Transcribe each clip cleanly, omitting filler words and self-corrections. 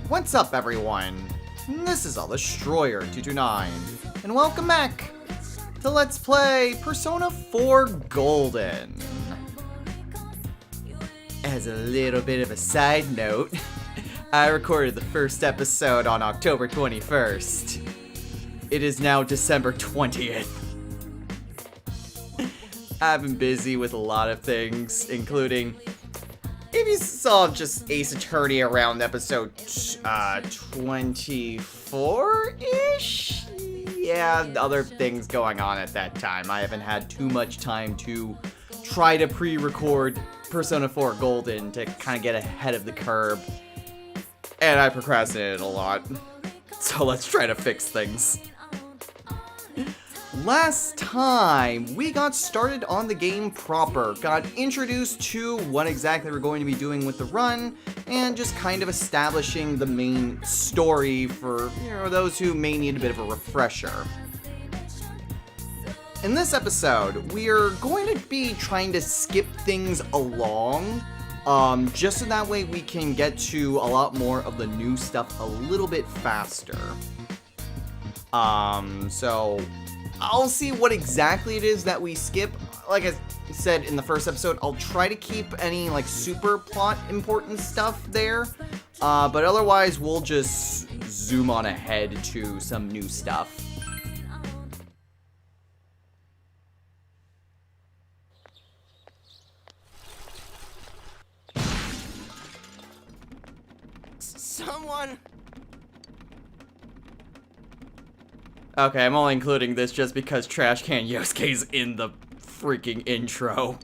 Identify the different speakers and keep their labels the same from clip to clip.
Speaker 1: What's up, everyone? This is AllDestroyer229, and welcome back to Let's Play Persona 4 Golden. As a little bit of a side note, I recorded the first episode on October 21st. It is now December 20th. I've been busy with a lot of things, including, if you saw just Ace Attorney around episode 24-ish? Yeah, other things going on at that time. I haven't had too much time to try to pre-record Persona 4 Golden to kind of get ahead of the curve. And I procrastinated a lot. So let's try to fix things. Last time, we got started on the game proper, got introduced to what exactly we're going to be doing with the run, and just kind of establishing the main story for, those who may need a bit of a refresher. In this episode, we are going to be trying to skip things along, just so that way we can get to a lot more of the new stuff a little bit faster. So I'll see what exactly it is that we skip. Like I said in the first episode, I'll try to keep any, super plot important stuff there. But otherwise, we'll just zoom on ahead to some new stuff.
Speaker 2: Someone...
Speaker 1: Okay, I'm only including this just because Trash Can Yosuke's in the freaking intro.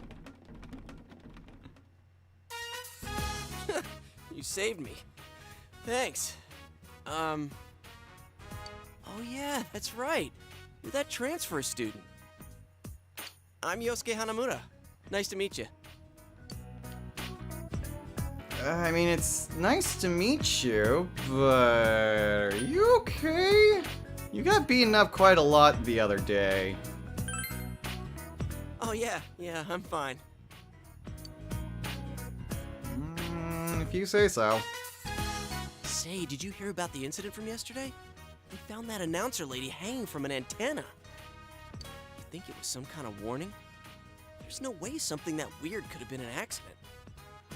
Speaker 2: You saved me. Thanks. Oh yeah, that's right. You're that transfer student. I'm Yosuke Hanamura. Nice to meet you.
Speaker 1: I mean, it's nice to meet you, but are you okay? You got beaten up quite a lot the other day.
Speaker 2: Oh yeah, I'm fine.
Speaker 1: If you say so.
Speaker 2: Say, did you hear about the incident from yesterday? They found that announcer lady hanging from an antenna. You think it was some kind of warning? There's no way something that weird could have been an accident.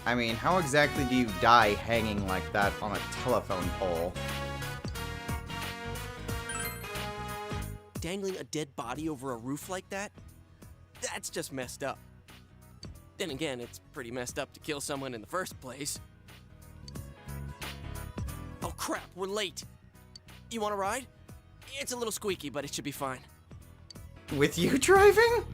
Speaker 1: I mean, how exactly do you die hanging like that on a telephone pole?
Speaker 2: Dangling a dead body over a roof like that? That's just messed up. Then again, it's pretty messed up to kill someone in the first place. Oh crap, we're late. You want a ride? It's a little squeaky, but it should be fine.
Speaker 1: With you driving?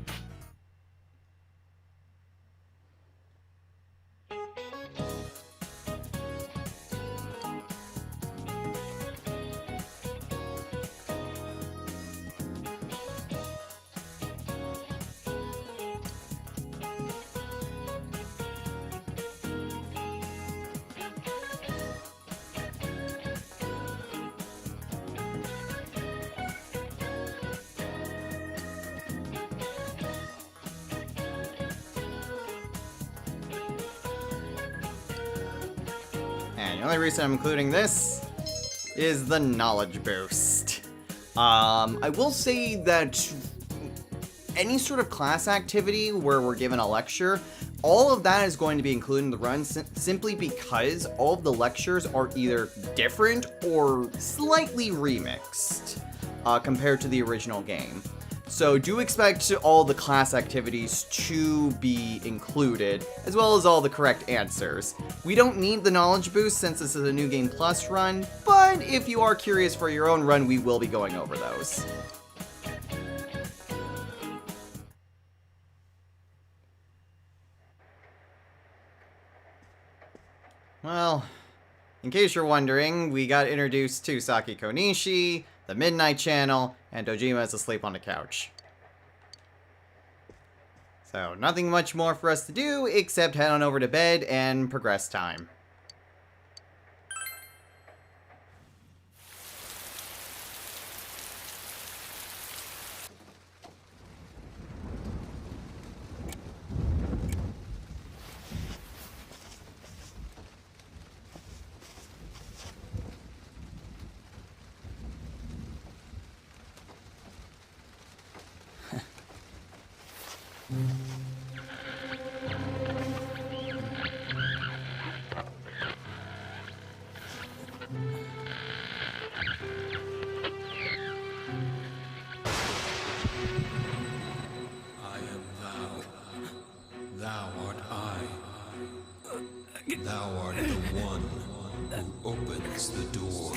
Speaker 1: And the only reason I'm including this is the knowledge boost. I will say that any sort of class activity where we're given a lecture, all of that is going to be included in the run simply because all of the lectures are either different or slightly remixed compared to the original game. So do expect all the class activities to be included, as well as all the correct answers. We don't need the knowledge boost since this is a New Game Plus run, but if you are curious for your own run, we will be going over those. Well, in case you're wondering, we got introduced to Saki Konishi, the Midnight Channel, and Dojima is asleep on the couch. So, nothing much more for us to do except head on over to bed and progress time.
Speaker 3: opens the door.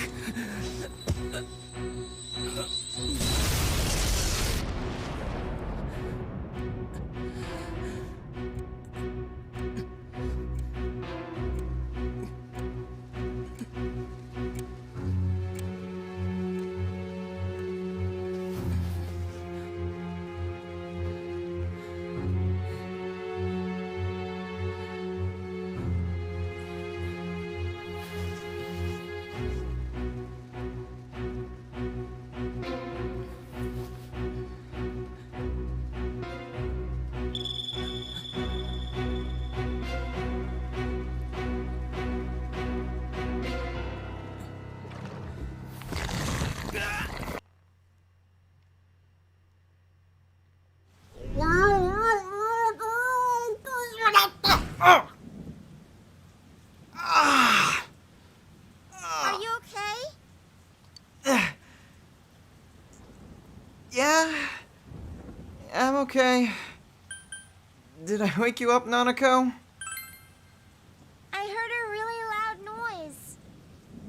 Speaker 4: Are you okay?
Speaker 1: Yeah, I'm okay. Did I wake you up, Nanako?
Speaker 4: I heard a really loud noise.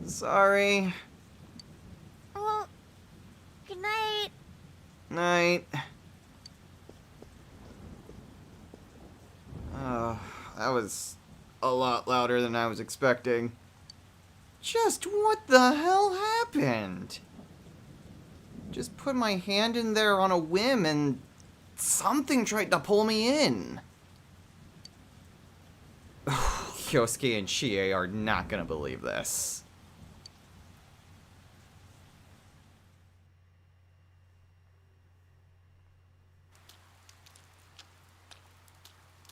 Speaker 1: Sorry.
Speaker 4: Well, good night.
Speaker 1: Night. That was a lot louder than I was expecting. Just what the hell happened? Just put my hand in there on a whim and something tried to pull me in. Kyosuke and Chie are not gonna believe this.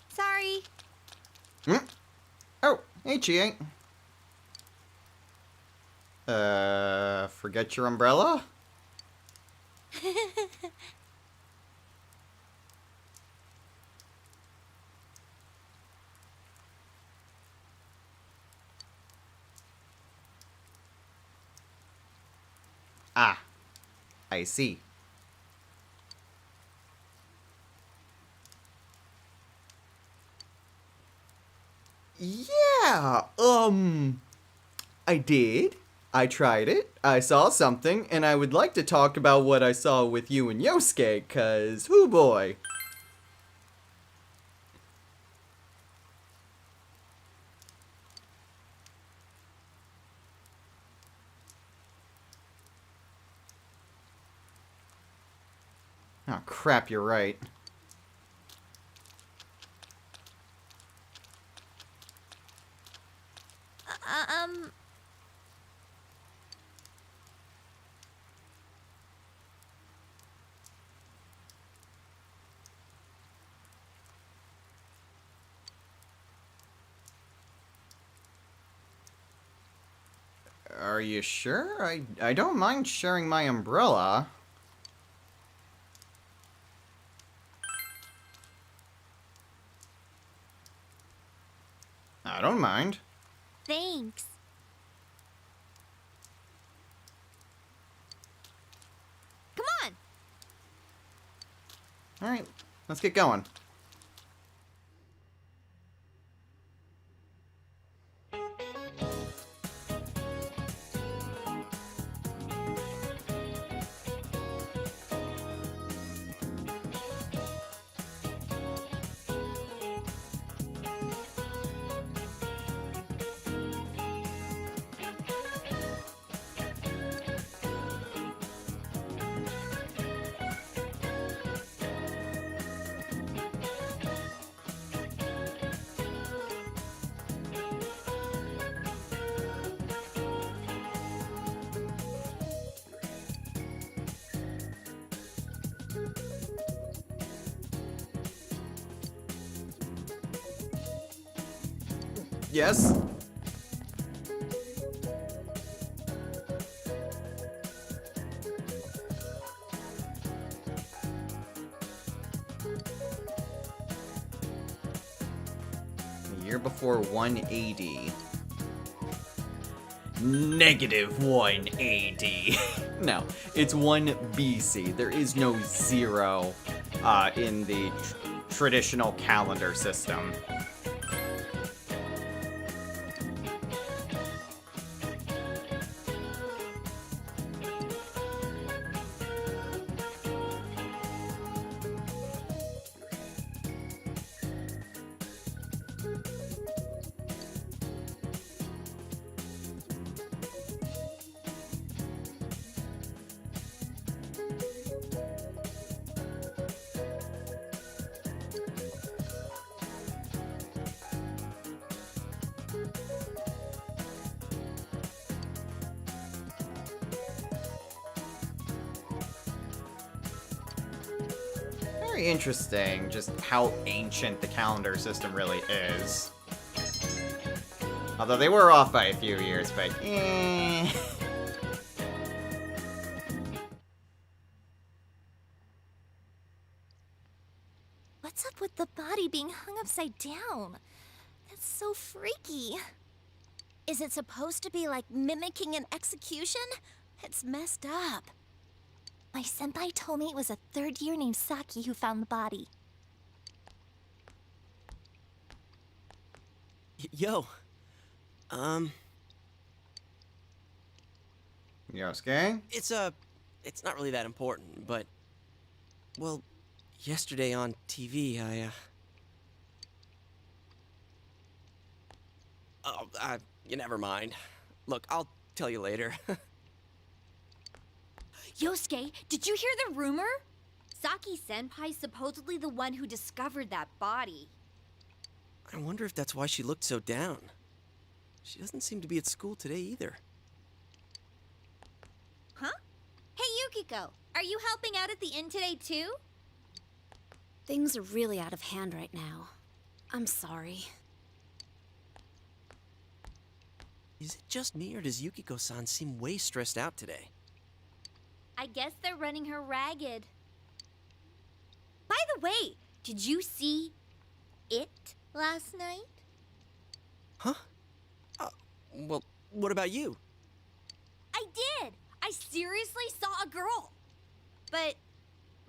Speaker 4: Sorry.
Speaker 1: Hmm? Oh, hey Chie. Forget your umbrella? Ah, I see. Yeah, I did. I tried it. I saw something, and I would like to talk about what I saw with you and Yosuke, cause, hoo boy. Oh crap, you're right.
Speaker 4: Um,
Speaker 1: Are you sure? I don't mind sharing my umbrella. I don't mind.
Speaker 4: thanks. Come on.
Speaker 1: Alright, let's get going. Yes? The year before 180. Negative 180. No, it's 1 BC. There is no 0 in the traditional calendar system. very interesting just how ancient the calendar system really is. Although they were off by a few years, but eh.
Speaker 4: What's up with the body being hung upside down? That's so freaky. Is it supposed to be like mimicking an execution? It's messed up. My senpai told me it was a third year named Saki who found the body.
Speaker 2: Yo.
Speaker 1: Yosuke?
Speaker 2: It's not really that important, but, well, yesterday on TV, you never mind. Look, I'll tell you later.
Speaker 5: Yosuke, did you hear the rumor? Saki Senpai's supposedly the one who discovered that body.
Speaker 2: I wonder if that's why she looked so down. She doesn't seem to be at school today either.
Speaker 5: Huh? Hey, Yukiko, are you helping out at the inn today too?
Speaker 6: Things are really out of hand right now. I'm sorry.
Speaker 2: Is it just me, or does Yukiko-san seem way stressed out today?
Speaker 5: I guess they're running her ragged. By the way, did you see it last night?
Speaker 2: Huh? Well, what about you?
Speaker 5: I did! I seriously saw a girl! But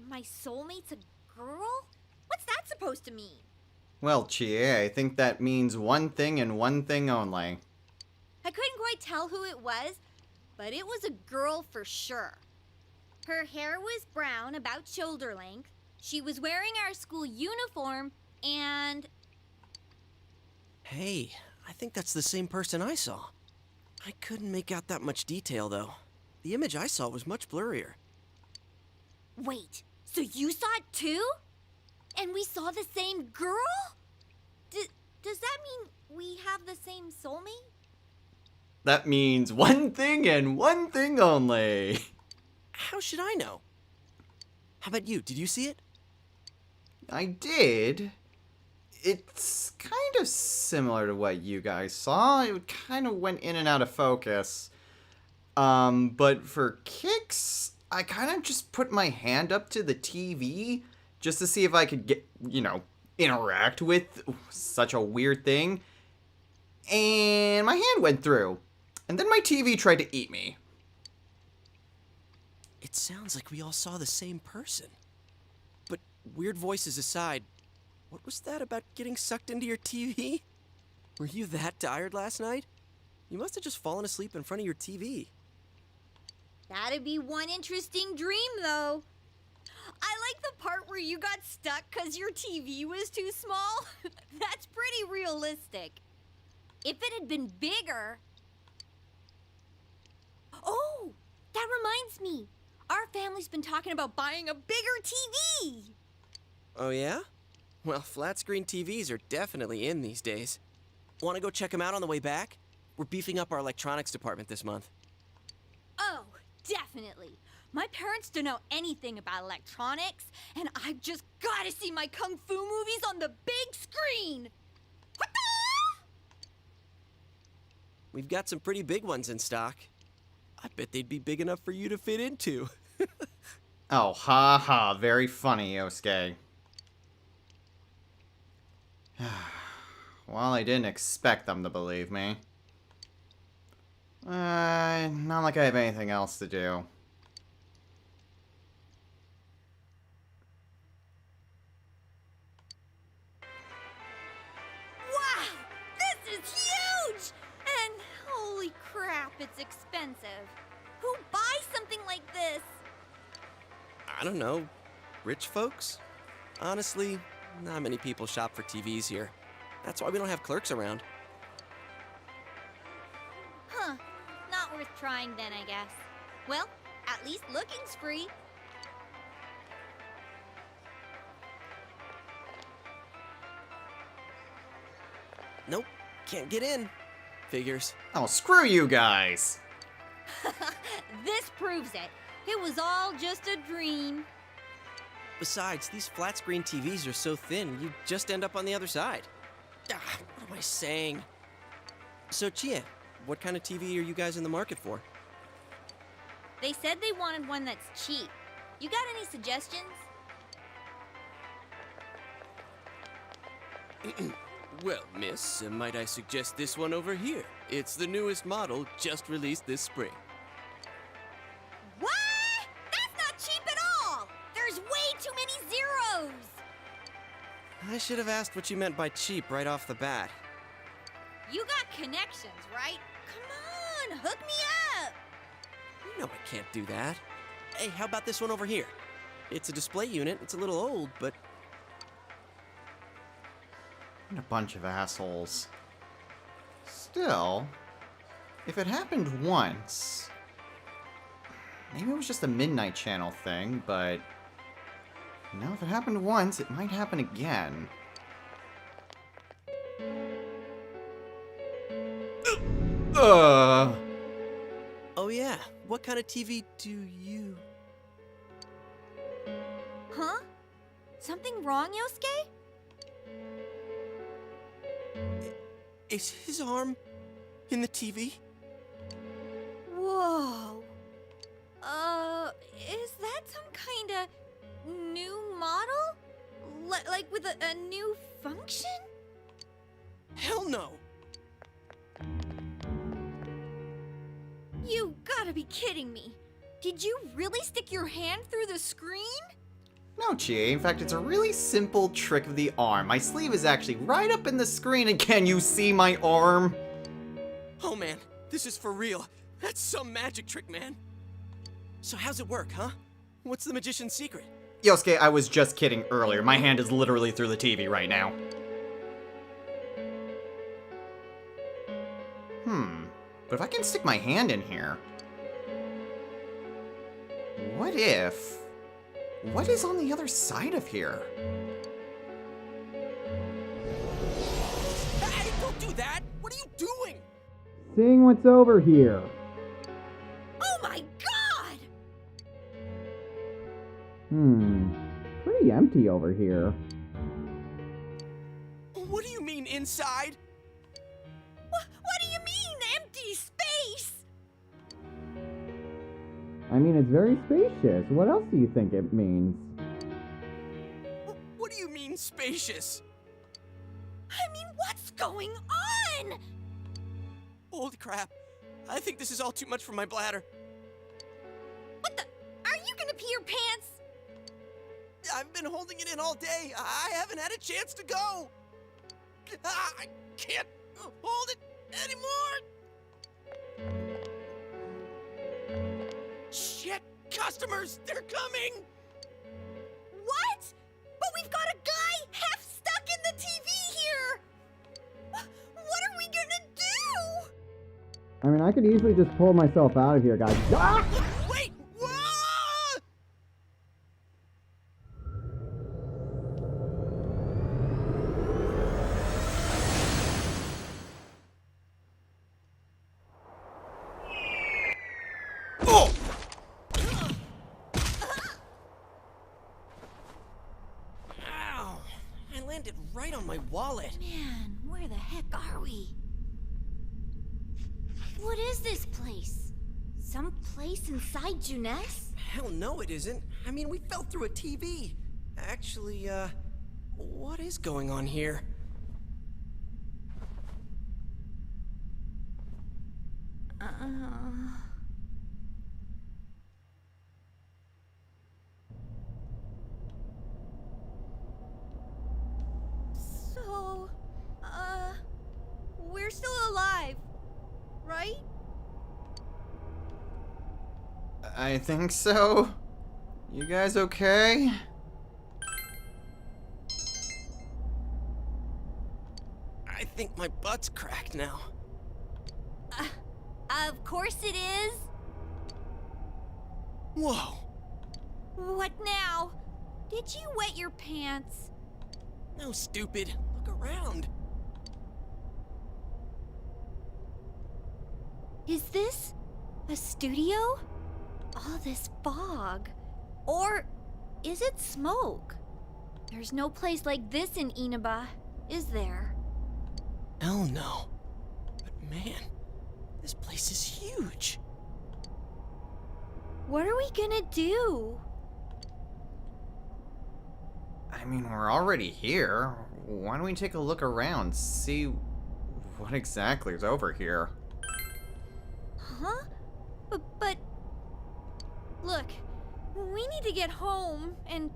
Speaker 5: my soulmate's a girl? What's that supposed to mean?
Speaker 1: Well, Chie, I think that means one thing and one thing only.
Speaker 5: I couldn't quite tell who it was, but it was a girl for sure. Her hair was brown, about shoulder length. She was wearing our school uniform, and...
Speaker 2: Hey, I think that's the same person I saw. I couldn't make out that much detail, though. The image I saw was much blurrier.
Speaker 5: Wait, so you saw it too? And we saw the same girl? Does that mean we have the same soulmate?
Speaker 1: That means one thing and one thing only.
Speaker 2: How should I know? How about you? Did you see it?
Speaker 1: I did. It's kind of similar to what you guys saw. It kind of went in and out of focus. But for kicks, I kind of just put my hand up to the TV just to see if I could get, interact with such a weird thing. And my hand went through. And then my TV tried to eat me.
Speaker 2: It sounds like we all saw the same person. But weird voices aside, what was that about getting sucked into your TV? Were you that tired last night? You must have just fallen asleep in front of your TV.
Speaker 5: That'd be one interesting dream, though. I like the part where you got stuck because your TV was too small. That's pretty realistic. If it had been bigger... Oh, that reminds me. Our family's been talking about buying a bigger TV.
Speaker 2: Oh yeah? Well, flat screen TVs are definitely in these days. Want to go check them out on the way back? We're beefing up our electronics department this month.
Speaker 5: Oh, definitely. My parents don't know anything about electronics, and I've just got to see my kung fu movies on the big screen.
Speaker 2: We've got some pretty big ones in stock. I bet they'd be big enough for you to fit into.
Speaker 1: Oh, ha ha. Very funny, Yosuke. Well, I didn't expect them to believe me. Not like I have anything else to do.
Speaker 5: Wow, this is huge! And holy crap, it's expensive. Who buys something like this?
Speaker 2: I don't know. Rich folks? Honestly, not many people shop for TVs here. That's why we don't have clerks around.
Speaker 5: Huh, not worth trying then, I guess. Well, at least looking's free.
Speaker 2: Nope, can't get in. Figures.
Speaker 1: Oh, screw you guys!
Speaker 5: This proves it. It was all just a dream.
Speaker 2: Besides, these flat screen TVs are so thin, you just end up on the other side. What am I saying? So, Chia, what kind of TV are you guys in the market for?
Speaker 5: They said they wanted one that's cheap. You got any suggestions?
Speaker 2: Well, miss, might I suggest this one over here? It's the newest model, just released this spring.
Speaker 5: What? That's not cheap at all! There's way too many zeros!
Speaker 2: I should have asked what you meant by cheap right off the bat.
Speaker 5: You got connections, right? Come on, hook me up!
Speaker 2: You know I can't do that. Hey, how about this one over here? It's a display unit, it's a little old, but
Speaker 1: What a bunch of assholes. Still, if it happened once, maybe it was just a Midnight Channel thing, but now if it happened once, it might happen again.
Speaker 2: oh yeah, what kind of TV do you...
Speaker 5: Huh? Something wrong, Yosuke?
Speaker 2: Is his arm in the TV?
Speaker 5: Whoa. Is that some kind of new model? Like with a new function?
Speaker 2: Hell no!
Speaker 5: You gotta be kidding me. Did you really stick your hand through the screen?
Speaker 1: No, Chie. In fact, it's a really simple trick of the arm. My sleeve is actually right up in the screen, and can you see my arm?
Speaker 2: Oh man, this is for real. That's some magic trick, man. So how's it work, huh? What's the magician's secret?
Speaker 1: Yosuke, I was just kidding earlier. My hand is literally through the TV right now. But if I can stick my hand in here... What if... What is on the other side of here?
Speaker 2: Hey, don't do that! What are you doing?
Speaker 1: Seeing what's over here.
Speaker 5: Oh my god!
Speaker 1: Pretty empty over here.
Speaker 2: What do you mean, inside?
Speaker 5: What do you mean, empty space?
Speaker 1: I mean, it's very spacious. What else do you think it means?
Speaker 2: What do you mean, spacious?
Speaker 5: I mean, what's going on?
Speaker 2: Holy crap. I think this is all too much for my bladder.
Speaker 5: What the? Are you gonna pee your pants?
Speaker 2: I've been holding it in all day. I haven't had a chance to go. I can't hold it anymore. Shit, customers, they're coming.
Speaker 5: What? But we've got a guy half stuck in the TV here. What are we gonna do?
Speaker 1: I mean, I could easily just pull myself out of here, guys. Ah!
Speaker 2: Wait, whoa!
Speaker 1: Oh!
Speaker 2: Ow! I landed right on my wallet.
Speaker 5: Man, where the heck are we? What is this place? Some place inside Junes?
Speaker 2: Hell no, it isn't. I mean, we fell through a TV. Actually, what is going on here?
Speaker 5: So, we're still alive, right?
Speaker 1: I think so. You guys okay?
Speaker 2: I think my butt's cracked now.
Speaker 5: Of course it is.
Speaker 2: Whoa!
Speaker 5: What now? Did you wet your pants?
Speaker 2: No, stupid. Look around.
Speaker 5: Is this a studio? All this fog. Or is it smoke? There's no place like this in Inaba, is there?
Speaker 2: Hell no. But man, this place is huge.
Speaker 5: What are we gonna do?
Speaker 1: I mean, we're already here. Why don't we take a look around, see what exactly is over here?
Speaker 5: Huh? But... Look, we need to get home and...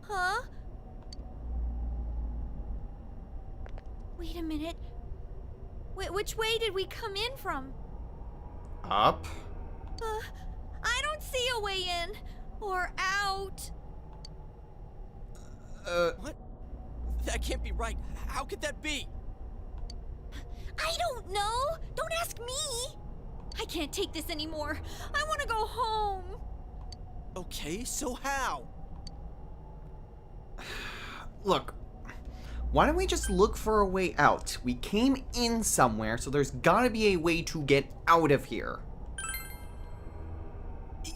Speaker 5: Huh? Wait a minute. Which way did we come in from?
Speaker 1: Up?
Speaker 5: I don't see a way in or out.
Speaker 2: What? That can't be right. How could that be?
Speaker 5: I don't know. Don't ask me. I can't take this anymore. I want to go home.
Speaker 2: Okay, so how?
Speaker 1: Look, why don't we just look for a way out? We came in somewhere, so there's gotta be a way to get out of here.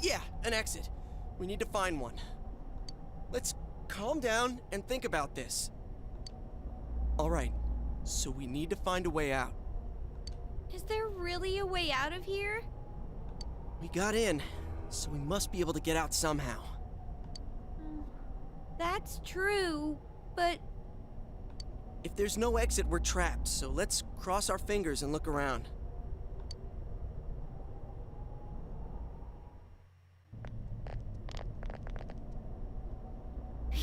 Speaker 2: Yeah, an exit. We need to find one. Let's calm down and think about this. Alright, so we need to find a way out.
Speaker 5: Is there really a way out of here?
Speaker 2: We got in, so we must be able to get out somehow.
Speaker 5: That's true, but
Speaker 2: If there's no exit, we're trapped, so let's cross our fingers and look around.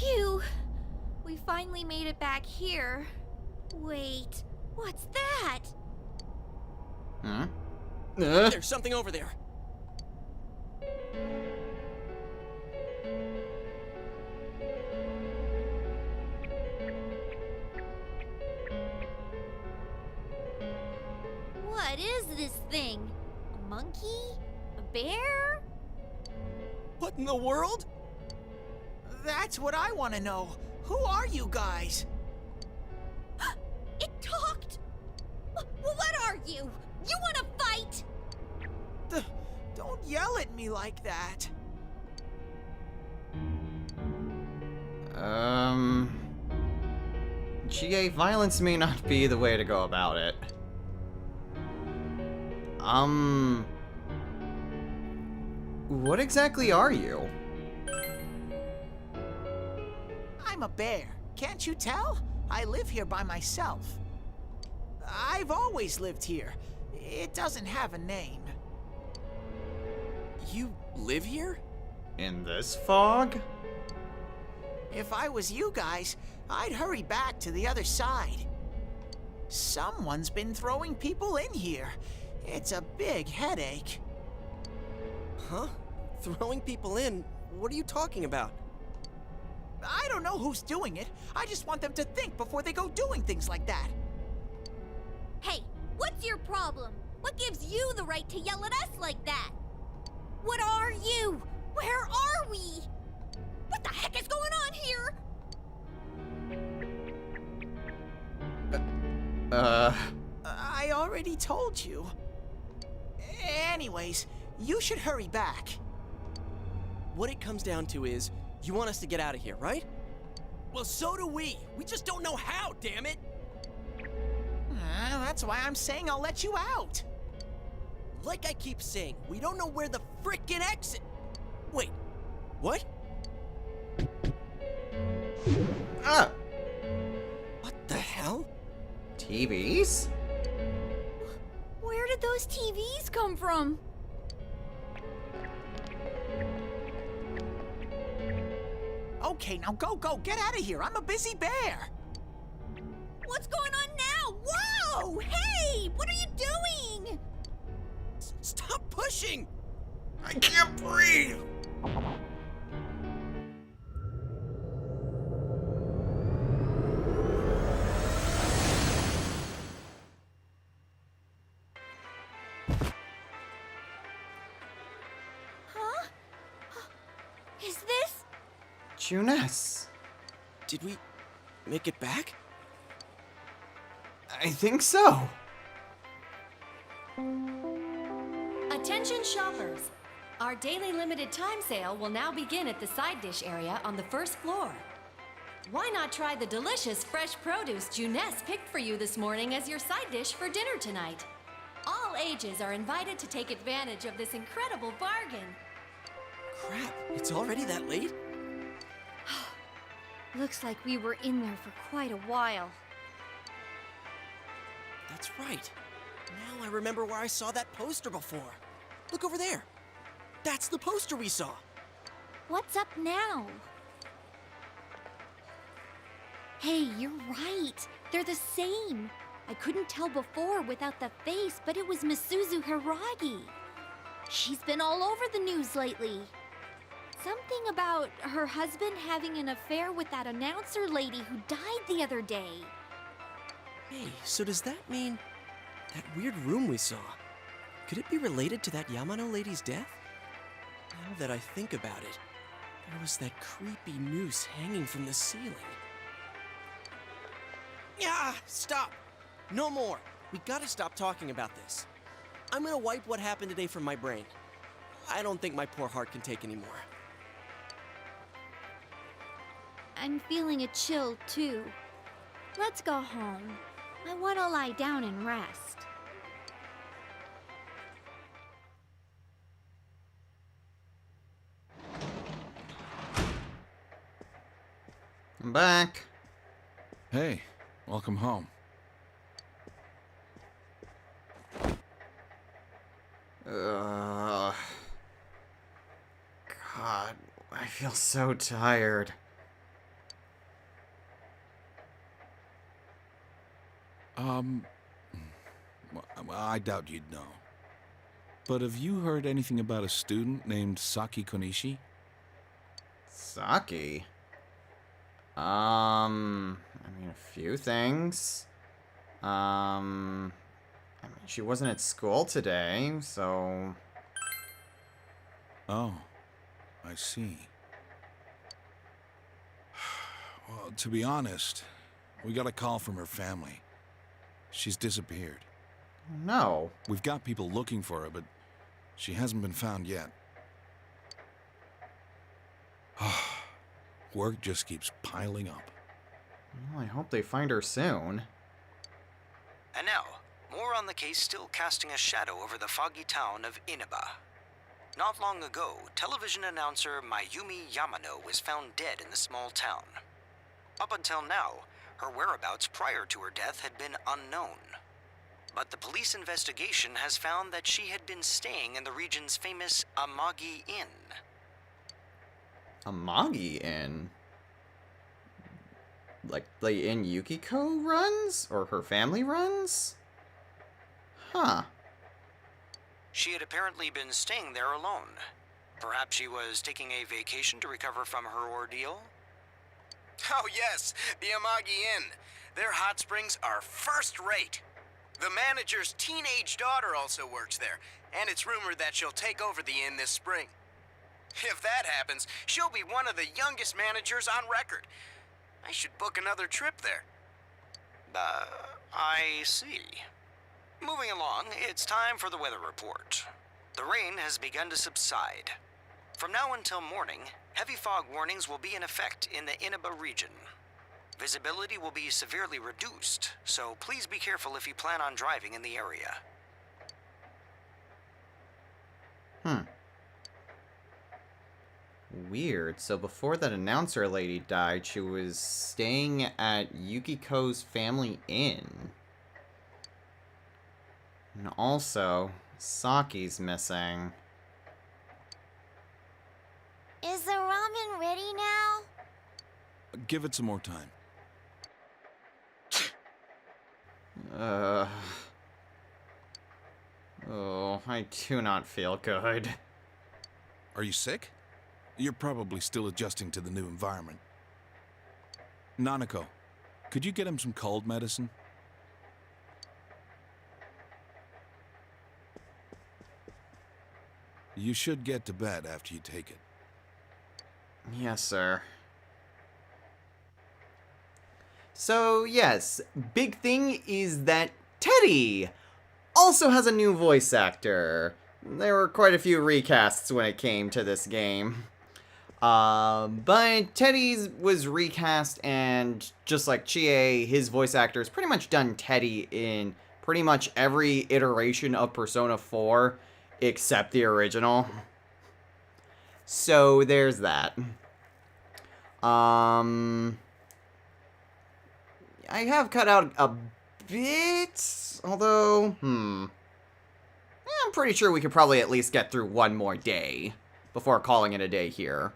Speaker 5: phew. We finally made it back here. Wait, what's that?
Speaker 1: Hmm?
Speaker 2: There's something over there.
Speaker 5: What is this thing? A monkey? A bear?
Speaker 2: What in the world?
Speaker 7: That's what I want to know. Who are you guys?
Speaker 5: It talked! What are you? You want to fight?
Speaker 7: Don't yell at me like that.
Speaker 1: GA, violence may not be the way to go about it. What exactly are you?
Speaker 7: I'm a bear. Can't you tell? I live here by myself. I've always lived here. It doesn't have a name.
Speaker 2: You live here?
Speaker 1: In this fog?
Speaker 7: If I was you guys, I'd hurry back to the other side. Someone's been throwing people in here. It's a big headache.
Speaker 2: Huh? Throwing people in? What are you talking about?
Speaker 7: I don't know who's doing it. I just want them to think before they go doing things like that.
Speaker 5: Hey, what's your problem? What gives you the right to yell at us like that? What are you? Where are we? What the heck is going on here?
Speaker 7: I already told you. Anyways, you should hurry back.
Speaker 2: What it comes down to is, you want us to get out of here, right? Well, so do we. We just don't know how, damn it.
Speaker 7: That's why I'm saying I'll let you out.
Speaker 2: Like I keep saying, we don't know where the frickin' exit. Wait, what?
Speaker 1: Ah!
Speaker 2: What the hell?
Speaker 1: TVs?
Speaker 5: Where did those TVs come from?
Speaker 7: Okay, now go, get out of here. I'm a busy bear.
Speaker 5: What's going on now? Whoa! Hey! What are you doing?
Speaker 2: Stop pushing!
Speaker 1: I can't breathe!
Speaker 5: Huh? Is this?
Speaker 1: Juness.
Speaker 2: Did we make it back?
Speaker 1: I think so.
Speaker 8: Attention shoppers! Our daily limited time sale will now begin at the side dish area on the first floor. Why not try the delicious fresh produce Juness picked for you this morning as your side dish for dinner tonight? All ages are invited to take advantage of this incredible bargain.
Speaker 2: Crap, it's already that late?
Speaker 5: Looks like we were in there for quite a while.
Speaker 2: That's right. Now I remember where I saw that poster before. Look over there. That's the poster we saw.
Speaker 4: What's up now?
Speaker 5: Hey, you're right. They're the same. I couldn't tell before without the face, but it was Misuzu Hiragi. She's been all over the news lately. Something about her husband having an affair with that announcer lady who died the other day.
Speaker 2: Hey, so does that mean that weird room we saw? Could it be related to that Yamano lady's death? Now that I think about it, there was that creepy noose hanging from the ceiling. Yeah, stop! No more! We gotta stop talking about this. I'm gonna wipe what happened today from my brain. I don't think my poor heart can take anymore.
Speaker 5: I'm feeling a chill, too. Let's go home. I want to lie down and rest.
Speaker 1: I'm back.
Speaker 9: Hey, welcome home.
Speaker 1: God, I feel so tired.
Speaker 9: Well, I doubt you'd know. But have you heard anything about a student named Saki Konishi?
Speaker 1: Saki? I mean, a few things. I mean, she wasn't at school today, so...
Speaker 9: Oh, I see. Well, to be honest, we got a call from her family. She's disappeared.
Speaker 1: No.
Speaker 9: We've got people looking for her, but she hasn't been found yet. Work just keeps piling up.
Speaker 1: Well, I hope they find her soon.
Speaker 10: And now, more on the case still casting a shadow over the foggy town of Inaba. Not long ago, television announcer Mayumi Yamano was found dead in the small town. Up until now, her whereabouts prior to her death had been unknown. But the police investigation has found that she had been staying in the region's famous Amagi Inn.
Speaker 1: Amagi Inn? Like the inn Yukiko runs? Or her family runs? Huh.
Speaker 10: She had apparently been staying there alone. Perhaps she was taking a vacation to recover from her ordeal?
Speaker 11: Oh yes, the Amagi Inn. Their hot springs are first rate. The manager's teenage daughter also works there, and it's rumored that she'll take over the inn this spring. If that happens, she'll be one of the youngest managers on record. I should book another trip there.
Speaker 10: I see. Moving along, it's time for the weather report. The rain has begun to subside. From now until morning, heavy fog warnings will be in effect in the Inaba region. Visibility will be severely reduced, so please be careful if you plan on driving in the area.
Speaker 1: Weird. So before that announcer lady died, she was staying at Yukiko's family inn. And also, Saki's missing.
Speaker 4: Is the ramen ready now?
Speaker 9: Give it some more time.
Speaker 1: Oh, I do not feel good.
Speaker 9: Are you sick? You're probably still adjusting to the new environment. Nanako, could you get him some cold medicine? You should get to bed after you take it.
Speaker 1: Yes, sir. So, yes, big thing is that Teddy also has a new voice actor. there were quite a few recasts when it came to this game. But Teddy's was recast, and just like Chie, his voice actor has pretty much done Teddy in pretty much every iteration of Persona 4 except the original. So there's that. I have cut out a bit, although, I'm pretty sure we could probably at least get through one more day before calling it a day here.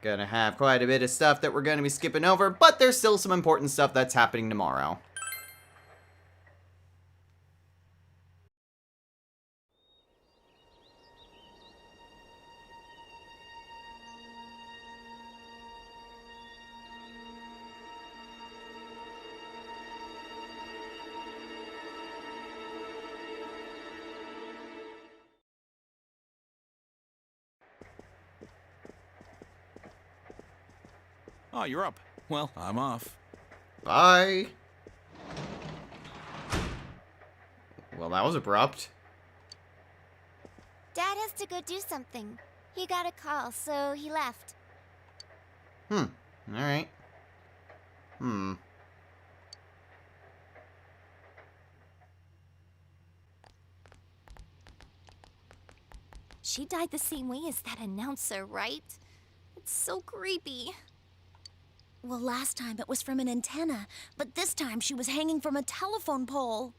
Speaker 1: Gonna have quite a bit of stuff that we're gonna be skipping over, but there's still some important stuff that's happening tomorrow.
Speaker 9: Oh, you're up. Well, I'm off.
Speaker 1: Bye. Well, that was abrupt.
Speaker 4: Dad has to go do something. He got a call, so he left.
Speaker 1: Alright.
Speaker 4: She died the same way as that announcer, right? It's so creepy. Well, last time it was from an antenna, but this time she was hanging from a telephone pole.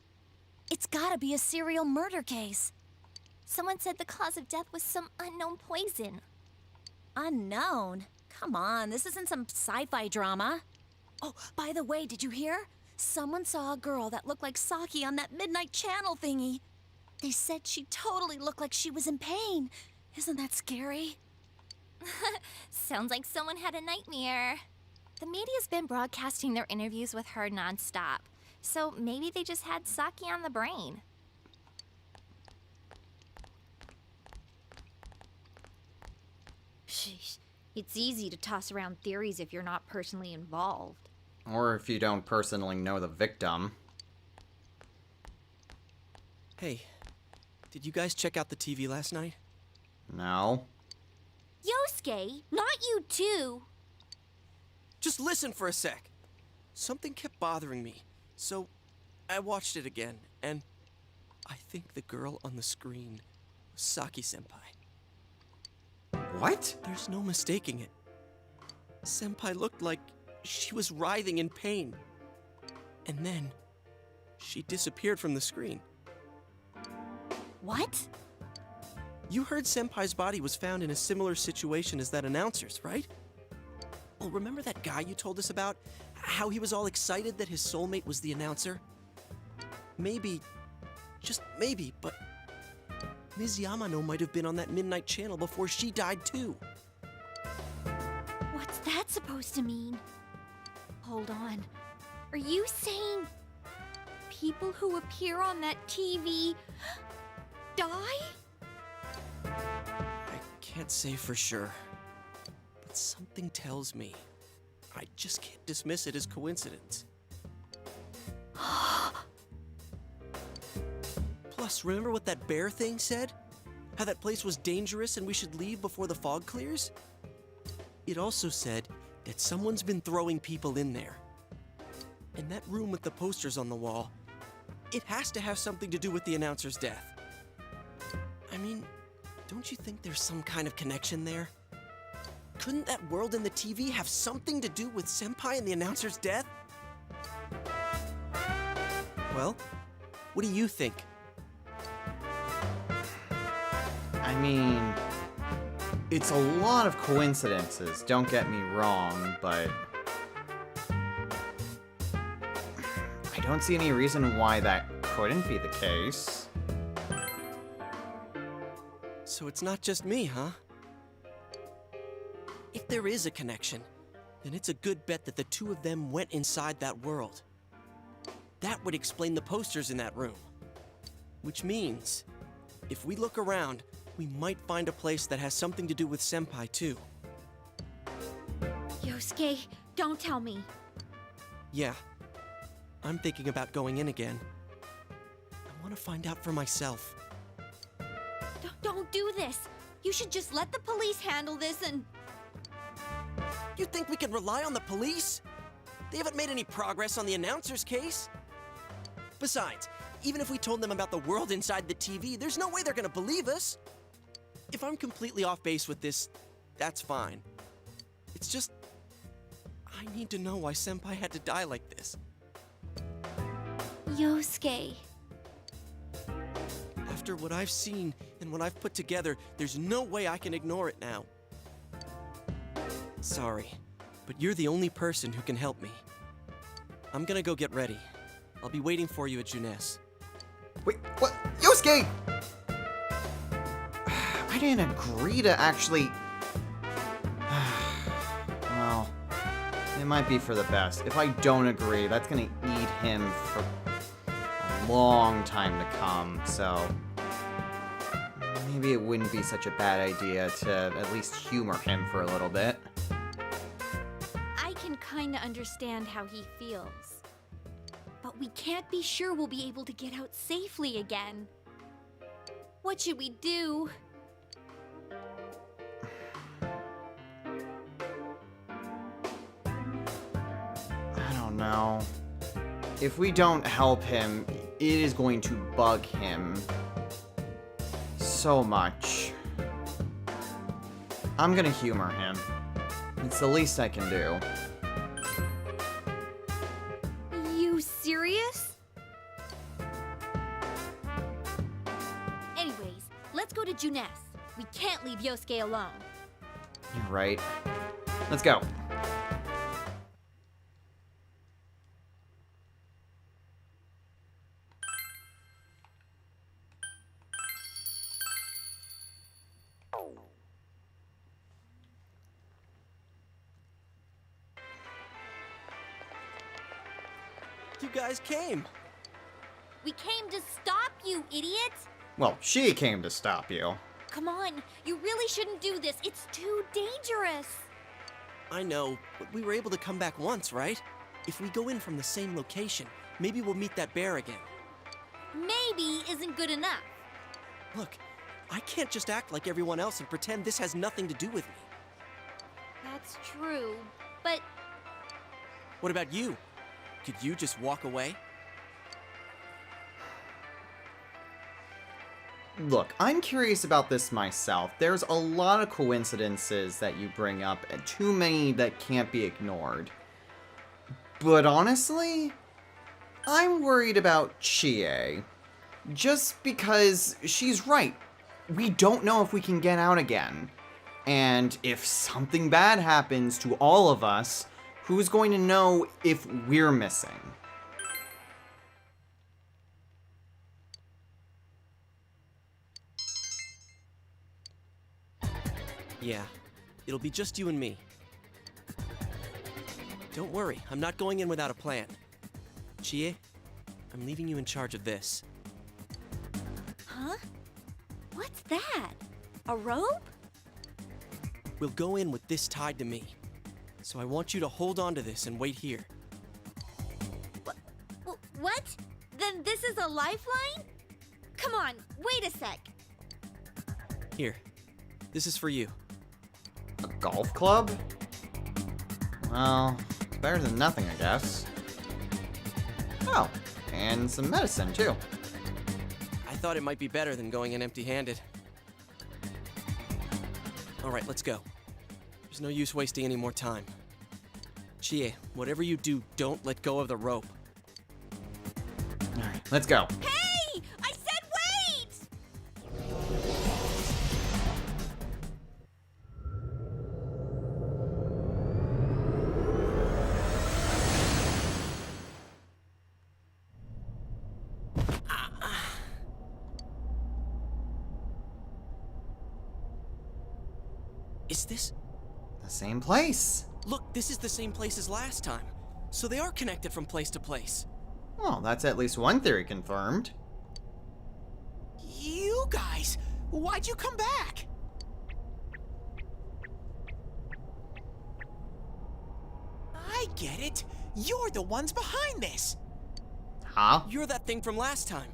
Speaker 4: It's gotta be a serial murder case. Someone said the cause of death was some unknown poison. Unknown? Come on, this isn't some sci-fi drama. Oh, by the way, did you hear? Someone saw a girl that looked like Saki on that Midnight Channel thingy. They said she totally looked like she was in pain. Isn't that scary? Sounds like someone had a nightmare. The media's been broadcasting their interviews with her nonstop, so maybe they just had Saki on the brain.
Speaker 5: Sheesh. It's easy to toss around theories if you're not personally involved.
Speaker 1: Or if you don't personally know the victim.
Speaker 2: Hey, did you guys check out the TV last night?
Speaker 1: No.
Speaker 4: Yosuke, not you too.
Speaker 2: Just listen for a sec. Something kept bothering me, so I watched it again, and I think the girl on the screen was Saki-senpai.
Speaker 1: What?
Speaker 2: There's no mistaking it. Senpai looked like she was writhing in pain. And then, she disappeared from the screen.
Speaker 4: What?
Speaker 2: You heard Senpai's body was found in a similar situation as that announcer's, right? Well, remember that guy you told us about? How he was all excited that his soulmate was the announcer? Maybe, just maybe, but Ms. Yamano might have been on that Midnight Channel before she died too.
Speaker 4: What's that supposed to mean? Hold on. Are you saying people who appear on that TV die?
Speaker 2: I can't say for sure, but something tells me I just can't dismiss it as coincidence. Plus, remember what that bear thing said? How that place was dangerous and we should leave before the fog clears? It also said that someone's been throwing people in there. And that room with the posters on the wall, it has to have something to do with the announcer's death. I mean, don't you think there's some kind of connection there? Couldn't that world in the TV have something to do with Senpai and the announcer's death? Well, what do you think?
Speaker 1: I mean, it's a lot of coincidences, don't get me wrong, but I don't see any reason why that couldn't be the case.
Speaker 2: So it's not just me, huh? If there is a connection, then it's a good bet that the two of them went inside that world. That would explain the posters in that room. Which means, if we look around, we might find a place that has something to do with Senpai, too.
Speaker 5: Yosuke, don't tell me.
Speaker 2: Yeah. I'm thinking about going in again. I want want to find out for myself.
Speaker 5: Don't do this. You should just let the police handle this and...
Speaker 2: You think we can rely on the police? They haven't made any progress on the announcer's case. Besides, even if we told them about the world inside the TV, there's no way they're gonna believe us. If I'm completely off base with this, that's fine. It's just, I need to know why Senpai had to die like this.
Speaker 4: Yosuke.
Speaker 2: After what I've seen and what I've put together, there's no way I can ignore it now. Sorry, but you're the only person who can help me. I'm gonna go get ready. I'll be waiting for you at Junes.
Speaker 1: Wait, what? Yosuke! I didn't agree to actually... Well, it might be for the best. If I don't agree, that's gonna eat him for a long time to come, so... Maybe it wouldn't be such a bad idea to at least humor him for a little bit.
Speaker 5: I can kinda understand how he feels. But we can't be sure we'll be able to get out safely again. What should we do?
Speaker 1: I don't know. If we don't help him, it is going to bug him so much. I'm gonna humor him. It's the least I can do.
Speaker 5: You serious? Anyways, let's go to Junes. We can't leave Yosuke alone.
Speaker 1: You're right. Let's go.
Speaker 2: You guys came.
Speaker 5: We came to stop you, idiot!
Speaker 1: Well, she came to stop you.
Speaker 5: Come on, you really shouldn't do this. It's too dangerous.
Speaker 2: I know, but we were able to come back once, right? If we go in from the same location, maybe we'll meet that bear again.
Speaker 5: Maybe isn't good enough.
Speaker 2: Look, I can't just act like everyone else and pretend this has nothing to do with me.
Speaker 5: That's true, but
Speaker 2: What about you? Could you just walk away?
Speaker 1: Look, I'm curious about this myself. There's a lot of coincidences that you bring up, and too many that can't be ignored. But honestly, I'm worried about Chie. Just because she's right. We don't know if we can get out again. And if something bad happens to all of us, who's going to know if we're missing?
Speaker 2: Yeah, it'll be just you and me. Don't worry, I'm not going in without a plan. Chie, I'm leaving you in charge of this.
Speaker 5: huh? What's that? A rope?
Speaker 2: We'll go in with this tied to me. So I want you to hold on to this and wait here.
Speaker 5: What? Then this is a lifeline? Come on, wait a sec.
Speaker 2: Here, this is for you.
Speaker 1: A golf club? Well, it's better than nothing, I guess. Oh, and some medicine, too.
Speaker 2: I thought it might be better than going in empty-handed. All right, let's go. There's no use wasting any more time. Chie, whatever you do, don't let go of the rope.
Speaker 1: All right, let's go.
Speaker 5: Hey! I said wait!
Speaker 2: Is this?
Speaker 1: The same place.
Speaker 2: Look, this is the same place as last time. So they are connected from place to place.
Speaker 1: Well, that's at least one theory confirmed.
Speaker 7: You guys, why'd you come back? I get it. You're the ones behind this.
Speaker 1: Huh?
Speaker 2: You're that thing from last time.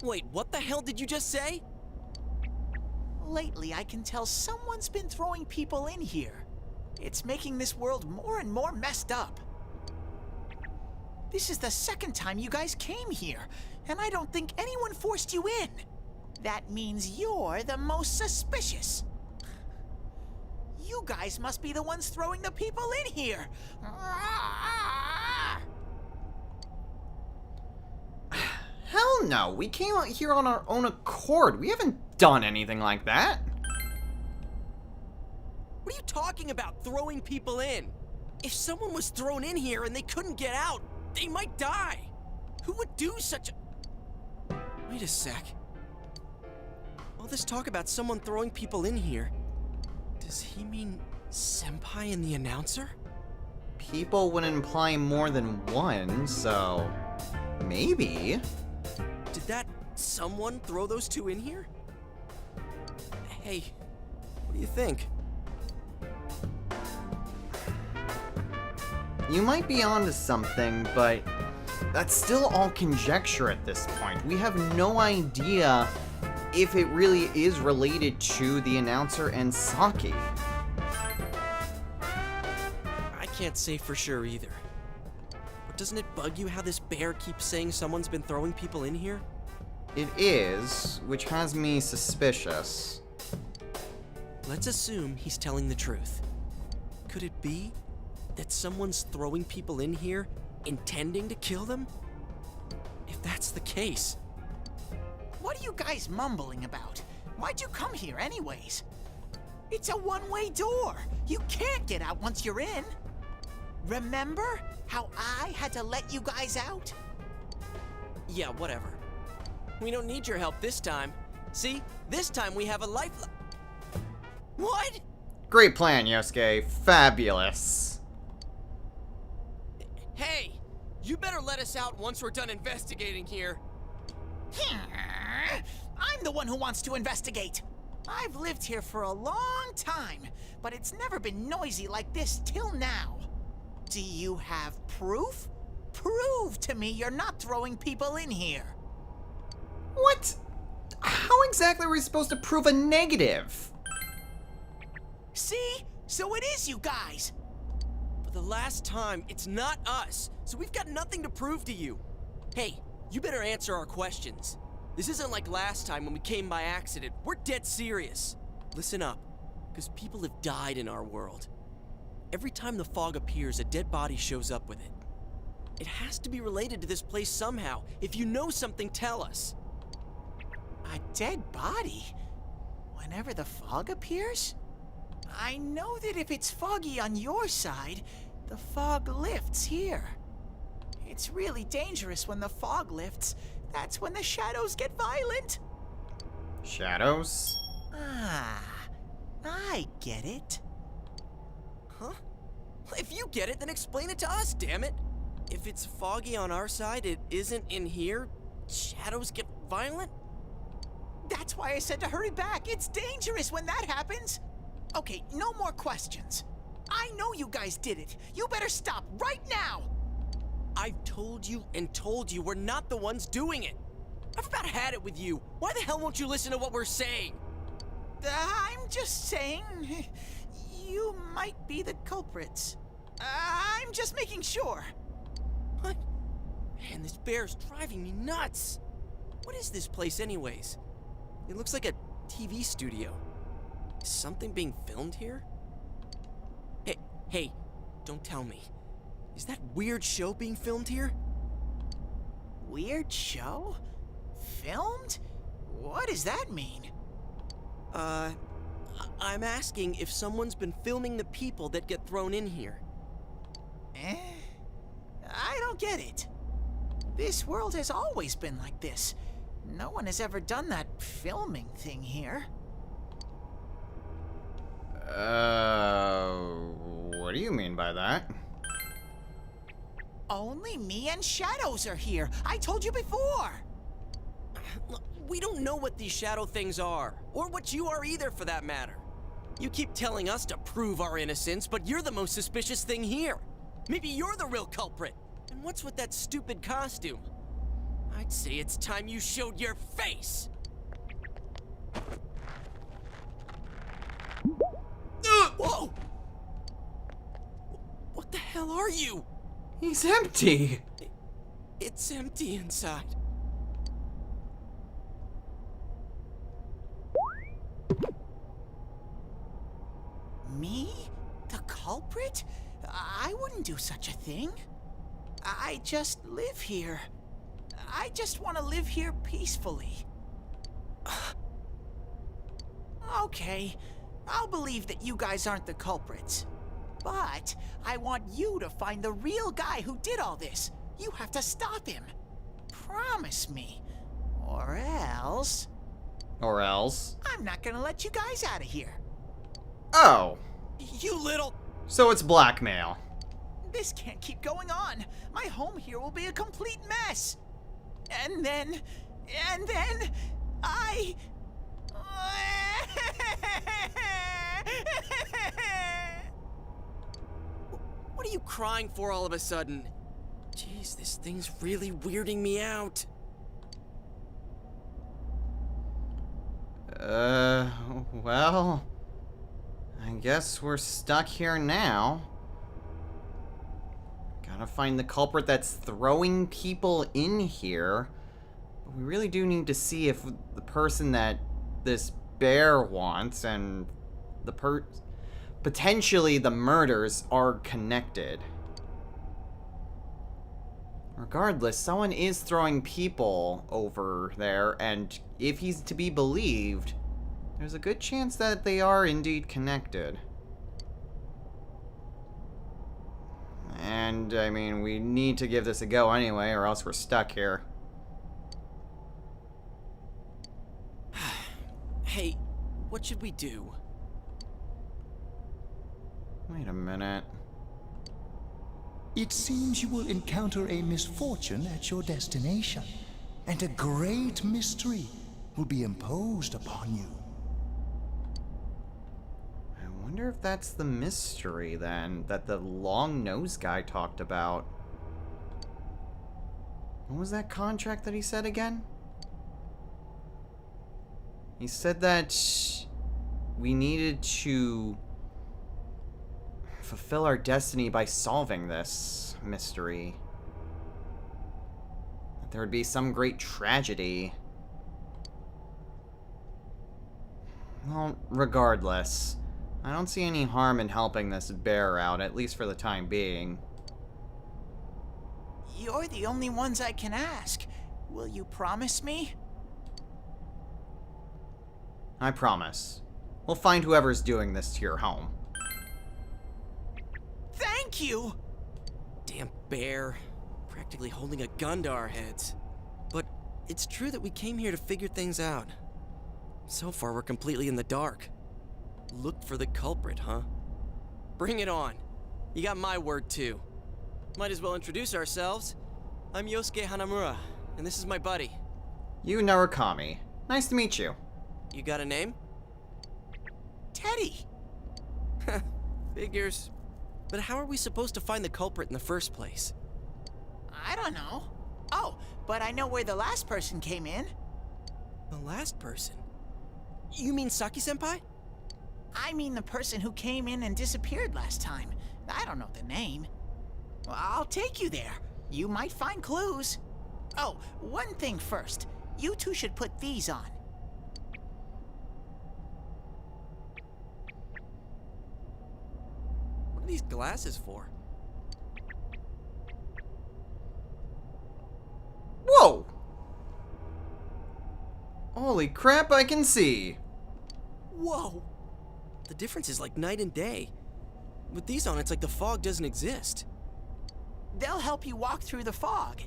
Speaker 2: Wait, what the hell did you just say?
Speaker 7: Lately, I can tell someone's been throwing people in here. It's making this world more and more messed up. This is the second time you guys came here, and I don't think anyone forced you in. That means you're the most suspicious. You guys must be the ones throwing the people in here.
Speaker 1: Hell no, we came out here on our own accord. We haven't done anything like that.
Speaker 2: What are you talking about, throwing people in? If someone was thrown in here and they couldn't get out, they might die. Who would do such a... Wait a sec. All this talk about someone throwing people in here, does he mean Senpai and the announcer?
Speaker 1: People would imply more than one, so maybe.
Speaker 2: Did that someone throw those two in here? Hey, what do you think?
Speaker 1: You might be onto something, but that's still all conjecture at this point. We have no idea if it really is related to the announcer and Saki.
Speaker 2: I can't say for sure either. But doesn't it bug you how this bear keeps saying someone's been throwing people in here?
Speaker 1: It is, which has me suspicious.
Speaker 2: Let's assume he's telling the truth. Could it be that someone's throwing people in here intending to kill them? If that's the case...
Speaker 7: What are you guys mumbling about? Why'd you come here anyways? It's a one-way door. You can't get out once you're in. Remember how I had to let you guys out?
Speaker 2: Yeah, whatever. We don't need your help this time. See? This time we have a life... What?
Speaker 1: Great plan, Yosuke. Fabulous.
Speaker 2: Hey! You better let us out once we're done investigating here.
Speaker 7: I'm the one who wants to investigate. I've lived here for a long time, but it's never been noisy like this till now. Do you have proof? Prove to me you're not throwing people in here.
Speaker 1: What? How exactly are we supposed to prove a negative?
Speaker 7: See? So it is you guys.
Speaker 2: For the last time, it's not us, so we've got nothing to prove to you. Hey, you better answer our questions. This isn't like last time when we came by accident. We're dead serious. Listen up, because people have died in our world. Every time the fog appears, a dead body shows up with it. It has to be related to this place somehow. If you know something, tell us.
Speaker 7: A dead body? Whenever the fog appears? I know that if it's foggy on your side, the fog lifts here. It's really dangerous when the fog lifts. That's when the shadows get violent.
Speaker 1: Shadows?
Speaker 7: Ah, I get it.
Speaker 2: Huh? If you get it, then explain it to us, damn it. If it's foggy on our side, it isn't in here, shadows get violent?
Speaker 7: That's why I said to hurry back. It's dangerous when that happens. Okay, no more questions. I know you guys did it. You better stop right now.
Speaker 2: I've told you and told you we're not the ones doing it. I've about had it with you. Why the hell won't you listen to what we're saying?
Speaker 7: I'm just saying, you might be the culprits. I'm just making sure.
Speaker 2: What? Man, this bear's driving me nuts. What is this place anyways? It looks like a TV studio. Is something being filmed here? Hey, don't tell me. Is that weird show being filmed here?
Speaker 7: Weird show? Filmed? What does that mean?
Speaker 2: I'm asking if someone's been filming the people that get thrown in here.
Speaker 7: I don't get it. This world has always been like this. No one has ever done that filming thing here.
Speaker 1: What do you mean by that?
Speaker 7: Only me and Shadows are here. I told you before.
Speaker 2: Look, we don't know what these shadow things are, or what you are either for that matter. You keep telling us to prove our innocence, but you're the most suspicious thing here. Maybe you're the real culprit. And what's with that stupid costume? I'd say it's time you showed your face! Whoa! What the hell are you?
Speaker 1: He's empty.
Speaker 2: It's empty inside.
Speaker 7: Me? The culprit? I wouldn't do such a thing. I just live here. I just want to live here peacefully. Okay, I'll believe that you guys aren't the culprits. But I want you to find the real guy who did all this. You have to stop him. Promise me. Or else...
Speaker 1: Or else?
Speaker 7: I'm not gonna let you guys out of here.
Speaker 1: Oh.
Speaker 2: You little...
Speaker 1: So it's blackmail.
Speaker 7: This can't keep going on. My home here will be a complete mess. And then I...
Speaker 2: What are you crying for all of a sudden? Jeez, this thing's really weirding me out.
Speaker 1: Well... I guess we're stuck here now. Gotta find the culprit that's throwing people in here. But we really do need to see if the person that this bear wants and the potentially the murders are connected. Regardless, someone is throwing people over there, and if he's to be believed, there's a good chance that they are indeed connected. And, I mean, we need to give this a go anyway, or else we're stuck here.
Speaker 2: Hey, what should we do?
Speaker 1: Wait a minute.
Speaker 12: It seems you will encounter a misfortune at your destination, and a great mystery will be imposed upon you.
Speaker 1: I wonder if that's the mystery, then, that the long-nosed guy talked about. What was that contract that he said again? He said that we needed to fulfill our destiny by solving this mystery. That there would be some great tragedy. Well, regardless, I don't see any harm in helping this bear out, at least for the time being.
Speaker 7: You're the only ones I can ask. Will you promise me?
Speaker 1: I promise. We'll find whoever's doing this to your home.
Speaker 7: Thank you!
Speaker 2: Damn bear. Practically holding a gun to our heads. But it's true that we came here to figure things out. So far, we're completely in the dark. Look for the culprit, huh? Bring it on. You got my word, too. Might as well introduce ourselves. I'm Yosuke Hanamura, and this is my buddy.
Speaker 1: Yu Narukami. Nice to meet you.
Speaker 2: You got a name?
Speaker 7: Teddy!
Speaker 2: Figures. But how are we supposed to find the culprit in the first place?
Speaker 7: I don't know. Oh, but I know where the last person came in.
Speaker 2: The last person? You mean Saki-senpai?
Speaker 7: I mean the person who came in and disappeared last time. I don't know the name. Well, I'll take you there. You might find clues. Oh, one thing first. You two should put these on.
Speaker 2: What are these glasses for?
Speaker 1: Whoa! Holy crap, I can see!
Speaker 2: Whoa! The difference is like night and day. With these on, it's like the fog doesn't exist.
Speaker 7: They'll help you walk through the fog.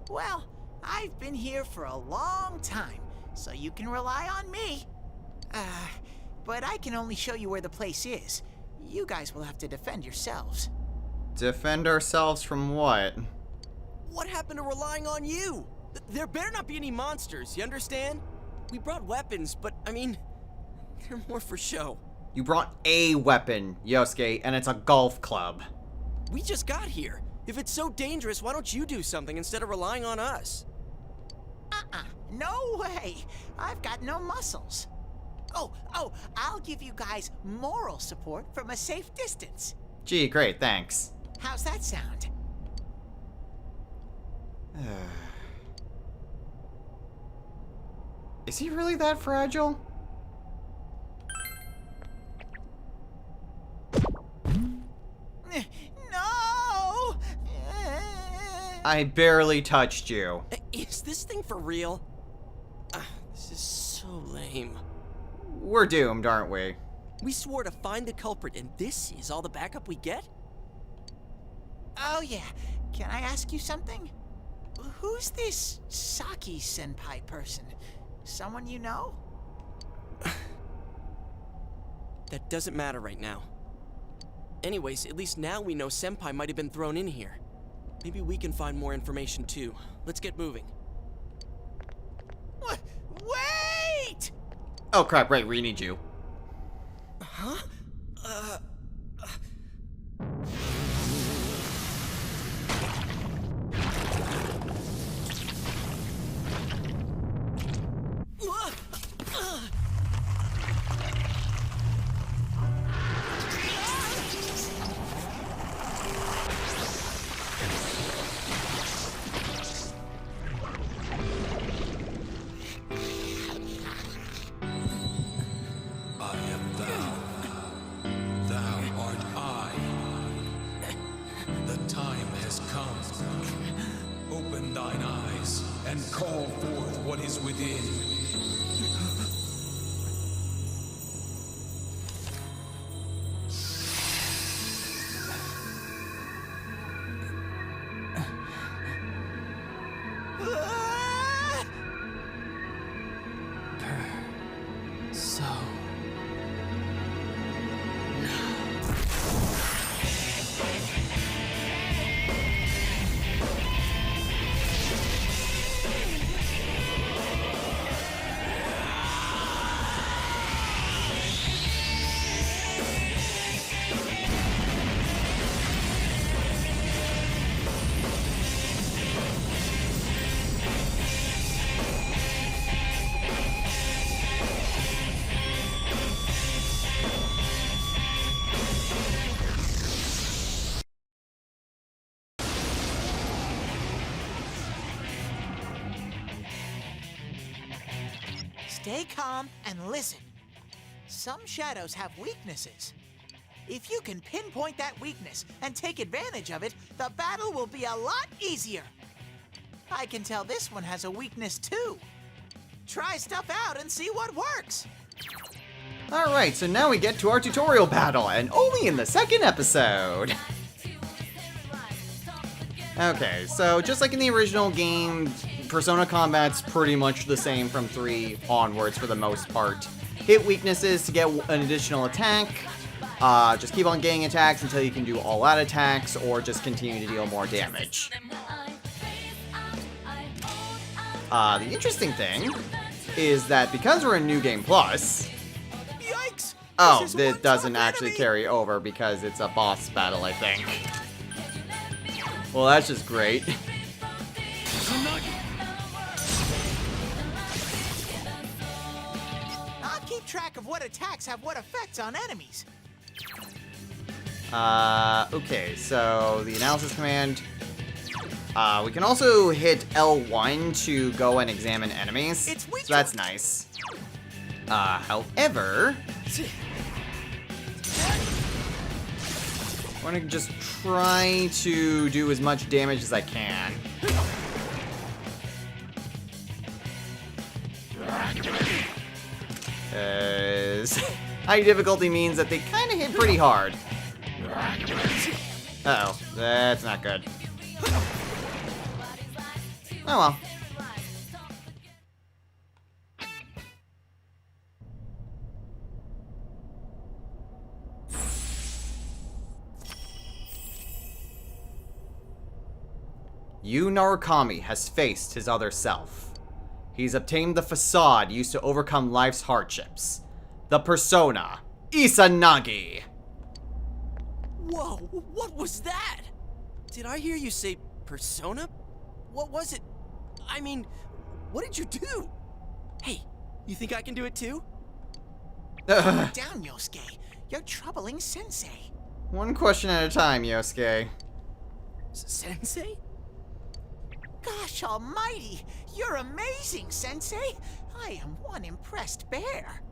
Speaker 7: Well, I've been here for a long time, so you can rely on me. But I can only show you where the place is. You guys will have to defend yourselves.
Speaker 1: Defend ourselves from what?
Speaker 2: What happened to relying on you? There better not be any monsters, you understand? We brought weapons, but, I mean, they're more for show.
Speaker 1: You brought a weapon, Yosuke, and it's a golf club.
Speaker 2: We just got here. If it's so dangerous, why don't you do something instead of relying on us?
Speaker 7: No way! I've got no muscles. Oh, I'll give you guys moral support from a safe distance.
Speaker 1: Gee, great, thanks.
Speaker 7: How's that sound?
Speaker 1: Is he really that fragile?
Speaker 7: No!
Speaker 1: I barely touched you.
Speaker 2: Is this thing for real? This is so lame.
Speaker 1: We're doomed, aren't we?
Speaker 2: We swore to find the culprit, and this is all the backup we get?
Speaker 7: Oh yeah, can I ask you something? Who's this Saki senpai person? Someone you know?
Speaker 2: That doesn't matter right now. Anyways, at least now we know Senpai might have been thrown in here. Maybe we can find more information too. Let's get moving.
Speaker 7: Wait!
Speaker 1: Oh crap, right, we need you.
Speaker 2: Huh?
Speaker 3: I am thou. Thou art I. The time has come. Open thine eyes and call forth what is within.
Speaker 7: Stay calm and listen. Some shadows have weaknesses. If you can pinpoint that weakness and take advantage of it, the battle will be a lot easier. I can tell this one has a weakness too. Try stuff out and see what works.
Speaker 1: Alright, so now we get to our tutorial battle, and only in the second episode. Okay, so just like in the original game, Persona combat's pretty much the same from 3 onwards for the most part. Hit weaknesses to get an additional attack, just keep on getting attacks until you can do all-out attacks, or just continue to deal more damage. The interesting thing is that because we're in New Game Plus...
Speaker 7: Yikes!
Speaker 1: Oh, it doesn't actually carry over because it's a boss battle, I think. Well, that's just great.
Speaker 7: I'll keep track of what attacks have what effects on enemies.
Speaker 1: Okay, so the analysis command. We can also hit L1 to go and examine enemies. So that's nice. However, I want to just try to do as much damage as I can. High difficulty means that they kind of hit pretty hard. Uh-oh, that's not good. Oh well. Yu Narukami has faced his other self. He's obtained the facade used to overcome life's hardships. The persona, Izanagi.
Speaker 2: Whoa, what was that? Did I hear you say persona? What was it? I mean, What did you do? Hey, you think I can do it too?
Speaker 7: Calm down, Yosuke. You're troubling Sensei.
Speaker 1: One question at a time, Yosuke.
Speaker 2: Sensei?
Speaker 7: Gosh almighty, you're amazing, Sensei. I am one impressed bear.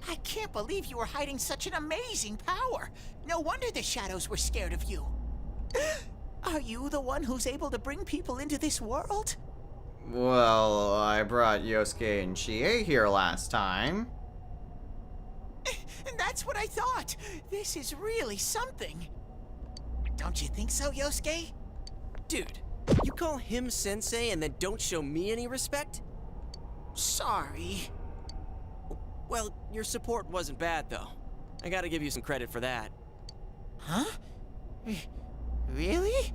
Speaker 7: I can't believe you were hiding such an amazing power. No wonder the shadows were scared of you. Are you the one who's able to bring people into this world?
Speaker 1: Well, I brought Yosuke and Chie here last time.
Speaker 7: And that's what I thought. This is really something. Don't you think so, Yosuke?
Speaker 2: Dude, you call him Sensei and then don't show me any respect?
Speaker 7: Sorry.
Speaker 2: Well, your support wasn't bad, though. I gotta give you some credit for that.
Speaker 7: Huh? Really?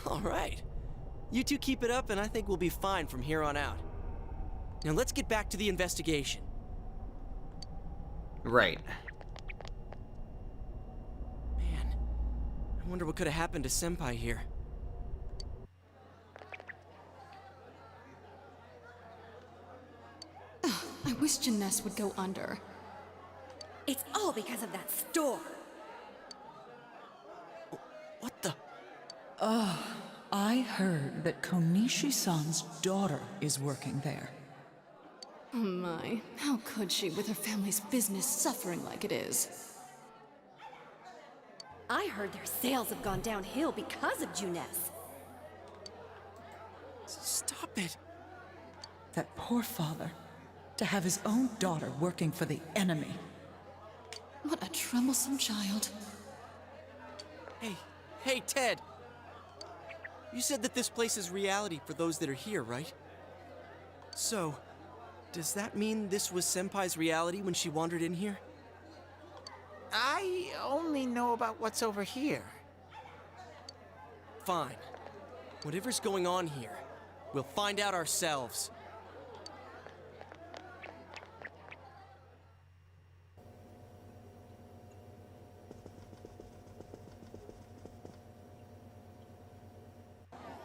Speaker 2: All right. You two keep it up, and I think we'll be fine from here on out. Now let's get back to the investigation.
Speaker 1: Right.
Speaker 2: Man, I wonder what could have happened to Senpai here.
Speaker 8: I wish Jeunesse would go under.
Speaker 6: It's all because of that store.
Speaker 2: What the?
Speaker 13: I heard that Konishi-san's daughter is working there.
Speaker 8: Oh my, how could she with her family's business suffering like it is?
Speaker 6: I heard their sales have gone downhill because of Jeunesse.
Speaker 2: Stop it.
Speaker 13: That poor father, to have his own daughter working for the enemy.
Speaker 8: What a troublesome child.
Speaker 2: Hey, Ted. You said that this place is reality for those that are here, right? So, does that mean this was Senpai's reality when she wandered in here?
Speaker 7: I only know about what's over here.
Speaker 2: Fine. Whatever's going on here, we'll find out ourselves.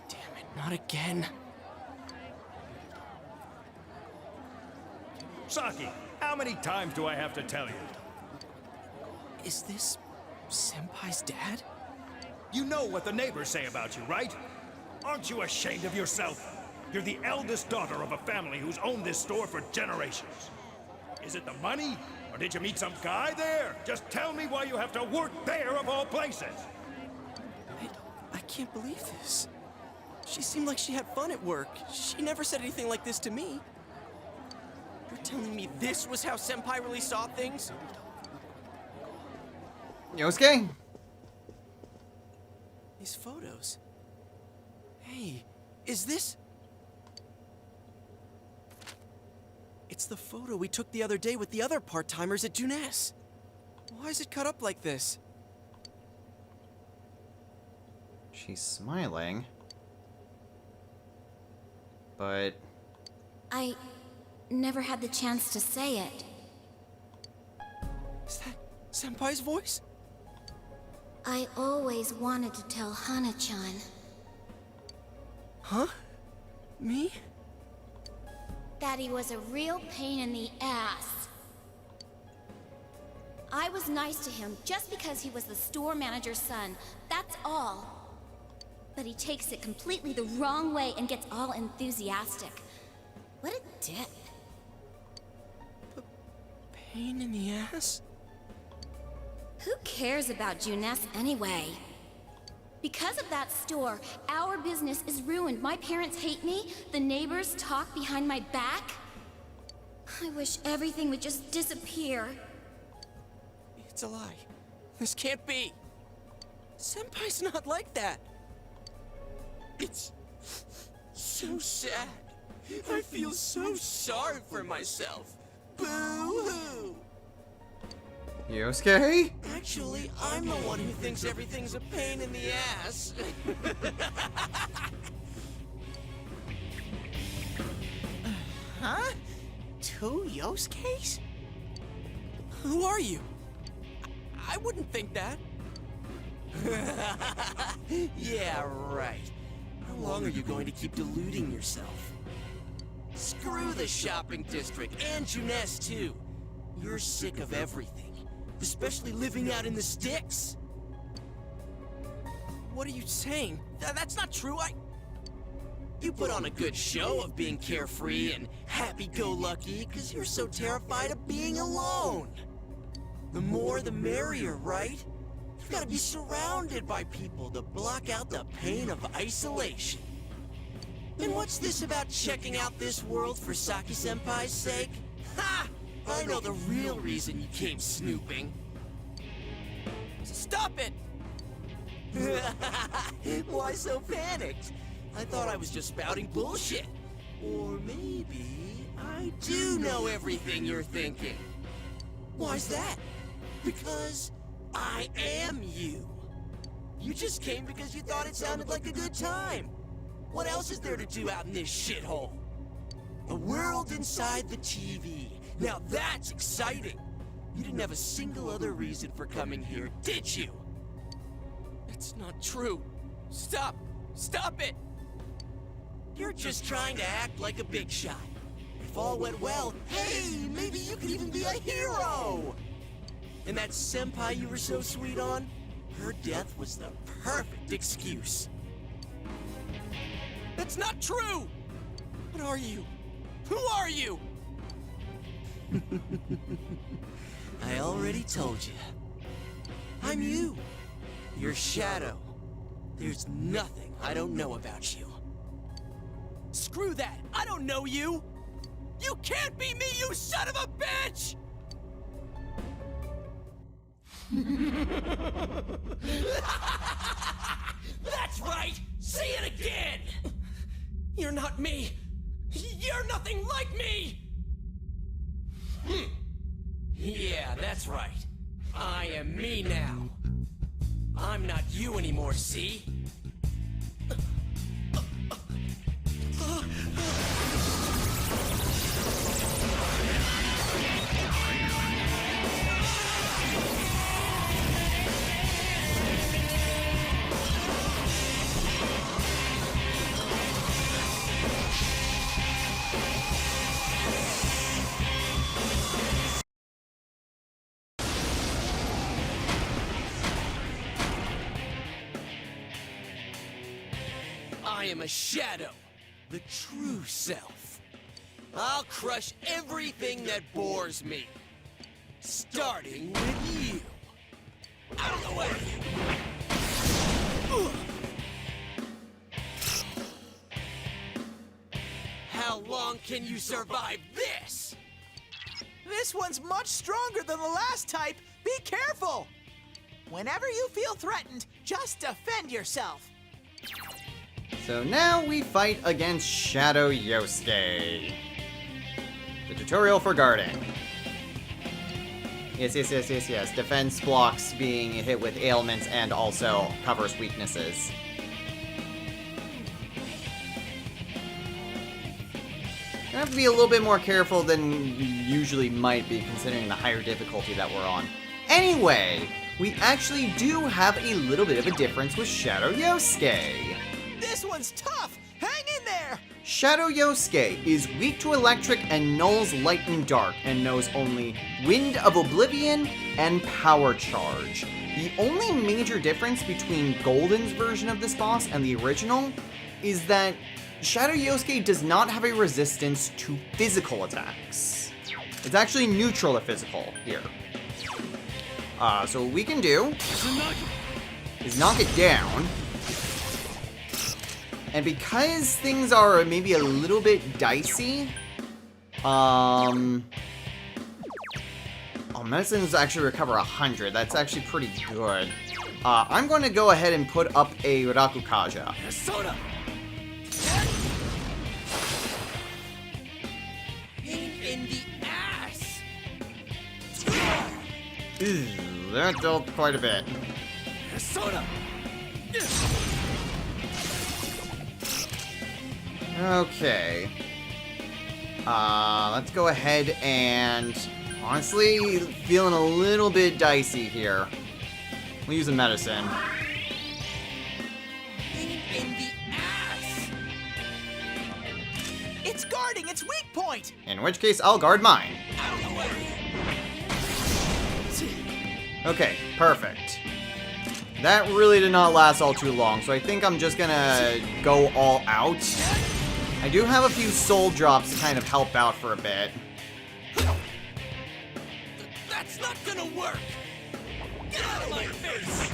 Speaker 2: Damn it, not again.
Speaker 14: Saki, how many times do I have to tell you?
Speaker 2: Is this Senpai's dad?
Speaker 14: You know what the neighbors say about you, right? Aren't you ashamed of yourself? You're the eldest daughter of a family who's owned this store for generations. Is it the money? Or did you meet some guy there? Just tell me why you have to work there of all places.
Speaker 2: I can't believe this. She seemed like she had fun at work. She never said anything like this to me. You're telling me this was how Senpai really saw things?
Speaker 1: Yosuke?
Speaker 2: These photos. Hey, is this... It's the photo we took the other day with the other part-timers at Jeunesse. Why is it cut up like this?
Speaker 1: She's smiling. But...
Speaker 4: I never had the chance to say it.
Speaker 2: Is that Senpai's voice?
Speaker 4: I always wanted to tell Hana-chan.
Speaker 2: Huh? Me?
Speaker 4: That he was a real pain in the ass. I was nice to him just because he was the store manager's son. That's all. But he takes it completely the wrong way and gets all enthusiastic. What a dick.
Speaker 2: Pain in the ass?
Speaker 4: Who cares about Jeunesse anyway? Because of that store, our business is ruined. My parents hate me. The neighbors talk behind my back. I wish everything would just disappear.
Speaker 2: It's a lie. This can't be. Senpai's not like that. It's so sad. I feel so sorry for myself. Boo-hoo!
Speaker 1: Yosuke?
Speaker 2: Actually, I'm the one who thinks everything's a pain in the ass.
Speaker 7: Huh? Two Yosuke's?
Speaker 2: Who are you? I wouldn't think that. Yeah, right. How long are you going to keep deluding yourself? Screw the shopping district and Junes too. You're sick of everything, especially living out in the sticks. What are you saying? That's not true. You put on a good show of being carefree and happy-go-lucky because you're so terrified of being alone. The more the merrier, right? You've got to be surrounded by people to block out the pain of isolation. And what's this about checking out this world for Saki-senpai's sake? Ha! I know the real reason you came snooping. Stop it! Why so panicked? I thought I was just spouting bullshit. Or maybe I do know everything you're thinking. Why's that? Because I am you. You just came because you thought it sounded like a good time. What else is there to do out in this shithole? A world inside the TV. Now that's exciting. You didn't have a single other reason for coming here, did you? That's not true. Stop! Stop it! You're just trying to act like a big shot. If all went well, hey, maybe you could even be a hero! And that senpai you were so sweet on? Her death was the perfect excuse. That's not true! What are you? Who are you? I already told you. I'm you. Your shadow. There's nothing I don't know about you. Screw that! I don't know you! You can't be me, you son of a bitch! That's right! Say it again! You're not me! You're nothing like me! Yeah, that's right. I am me now. I'm not you anymore, see? I am a shadow, the true self. I'll crush everything that bores me, starting with you. Out of the way! How long can you survive this?
Speaker 7: This one's much stronger than the last type. Be careful! Whenever you feel threatened, just defend yourself.
Speaker 1: So now we fight against Shadow Yosuke. The tutorial for guarding. Yes. Defense blocks being hit with ailments and also covers weaknesses. I have to be a little bit more careful than we usually might be considering the higher difficulty that we're on. Anyway, we actually do have a little bit of a difference with Shadow Yosuke.
Speaker 7: This one's tough! Hang in there!
Speaker 1: Shadow Yosuke is weak to electric and nulls light and dark, and knows only Wind of Oblivion and Power Charge. The only major difference between Golden's version of this boss and the original is that Shadow Yosuke does not have a resistance to physical attacks. It's actually neutral to physical here. So what we can do is knock it down. And because things are maybe a little bit dicey, medicines actually recover 100. That's actually pretty good. I'm going to go ahead and put up a Rakukaja.
Speaker 2: Soda. Pain in the ass.
Speaker 1: Ew, that dealt quite a bit.
Speaker 2: Soda.
Speaker 1: Okay. Let's go ahead and... Honestly, feeling a little bit dicey here. We'll use a medicine.
Speaker 2: Pain in the ass.
Speaker 7: It's guarding its weak point!
Speaker 1: In which case, I'll guard mine. Okay, perfect. That really did not last all too long, so I think I'm just gonna go all out. I do have a few soul drops to kind of help out for a bit.
Speaker 2: That's not gonna work! Get out of my face!